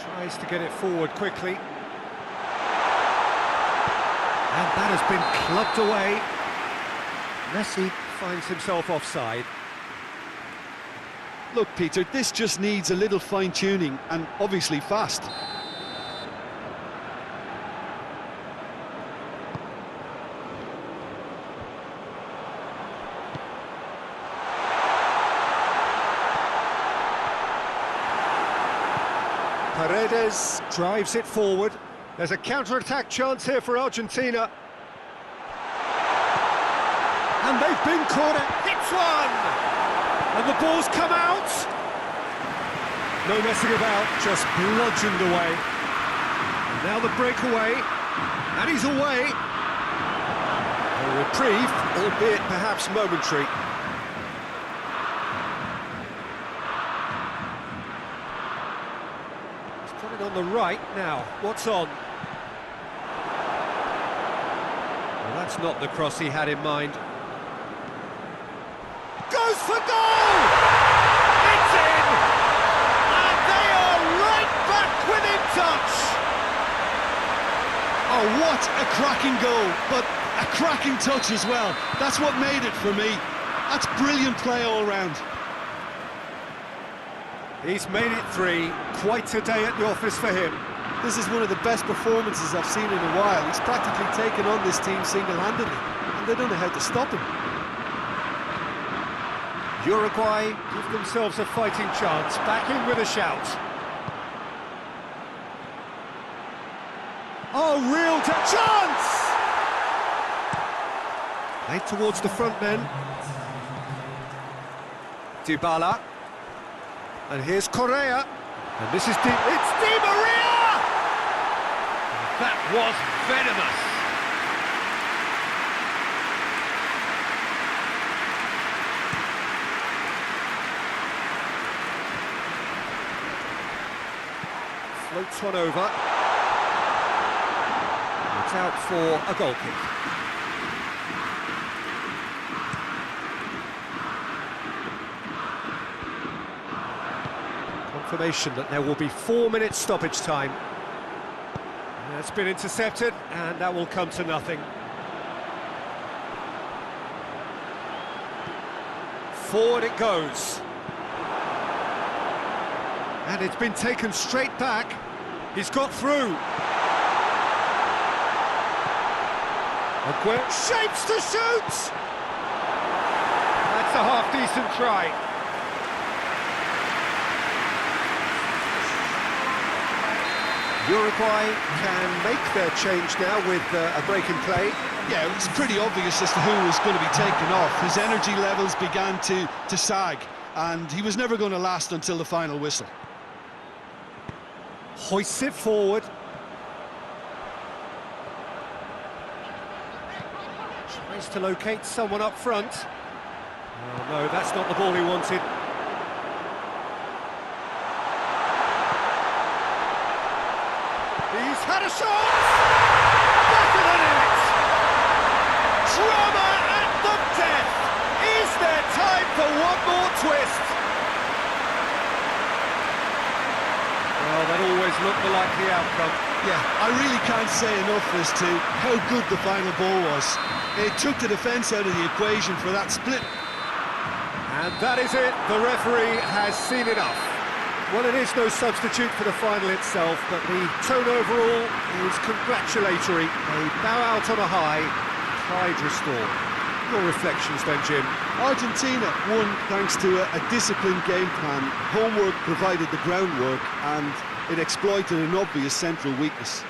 Tries to get it forward quickly. And that has been clubbed away. Messi finds himself offside. Look, Peter, this just needs a little fine-tuning, and obviously fast. Paredes drives it forward. There's a counter-attack chance here for Argentina. And they've been caught. Hits one! And the ball's come out. No messing about, just bludgeoned away. And now the breakaway. And he's away. A reprieve, albeit perhaps momentary. On the right now, what's on? Well, that's not the cross he had in mind. Goes for goal! It's in! And they are right back within touch! Oh, what a cracking goal, but a cracking touch as well. That's what made it for me. That's brilliant play all round. He's made it three. Quite a day at the office for him. This is one of the best performances I've seen in a while. He's practically taken on this team single-handedly, and they don't know how to stop him. Uruguay give themselves a fighting chance. Back in with a shout. Oh, real chance! Played towards the front men. Dybala. And here's Correa. And this is it's Di Maria! That was venomous. Floats one over. It's out for a goal kick. Confirmation that there will be 4 minutes stoppage time. That's been intercepted, and that will come to nothing. Forward it goes. And it's been taken straight back. He's got through. Quán shapes to shoot! That's a half-decent try. Uruguay can make their change now with a break in play. Yeah, it was pretty obvious as to who was going to be taken off. His energy levels began to sag, and he was never going to last until the final whistle. Hoists it forward. Tries to locate someone up front. Oh no, that's not the ball he wanted. He's had a shot! Back of the net! Drama at the death! Is there time for one more twist? Well, that always looked the likely outcome. Yeah, I really can't say enough as to how good the final ball was. It took the defence out of the equation for that split. And that is it. The referee has seen enough. Well, it is no substitute for the final itself, but the tone overall is congratulatory. They bow out on a high, pride restored. Your reflections then, Jim? Argentina won thanks to a disciplined game plan. Homework provided the groundwork, and it exploited an obvious central weakness.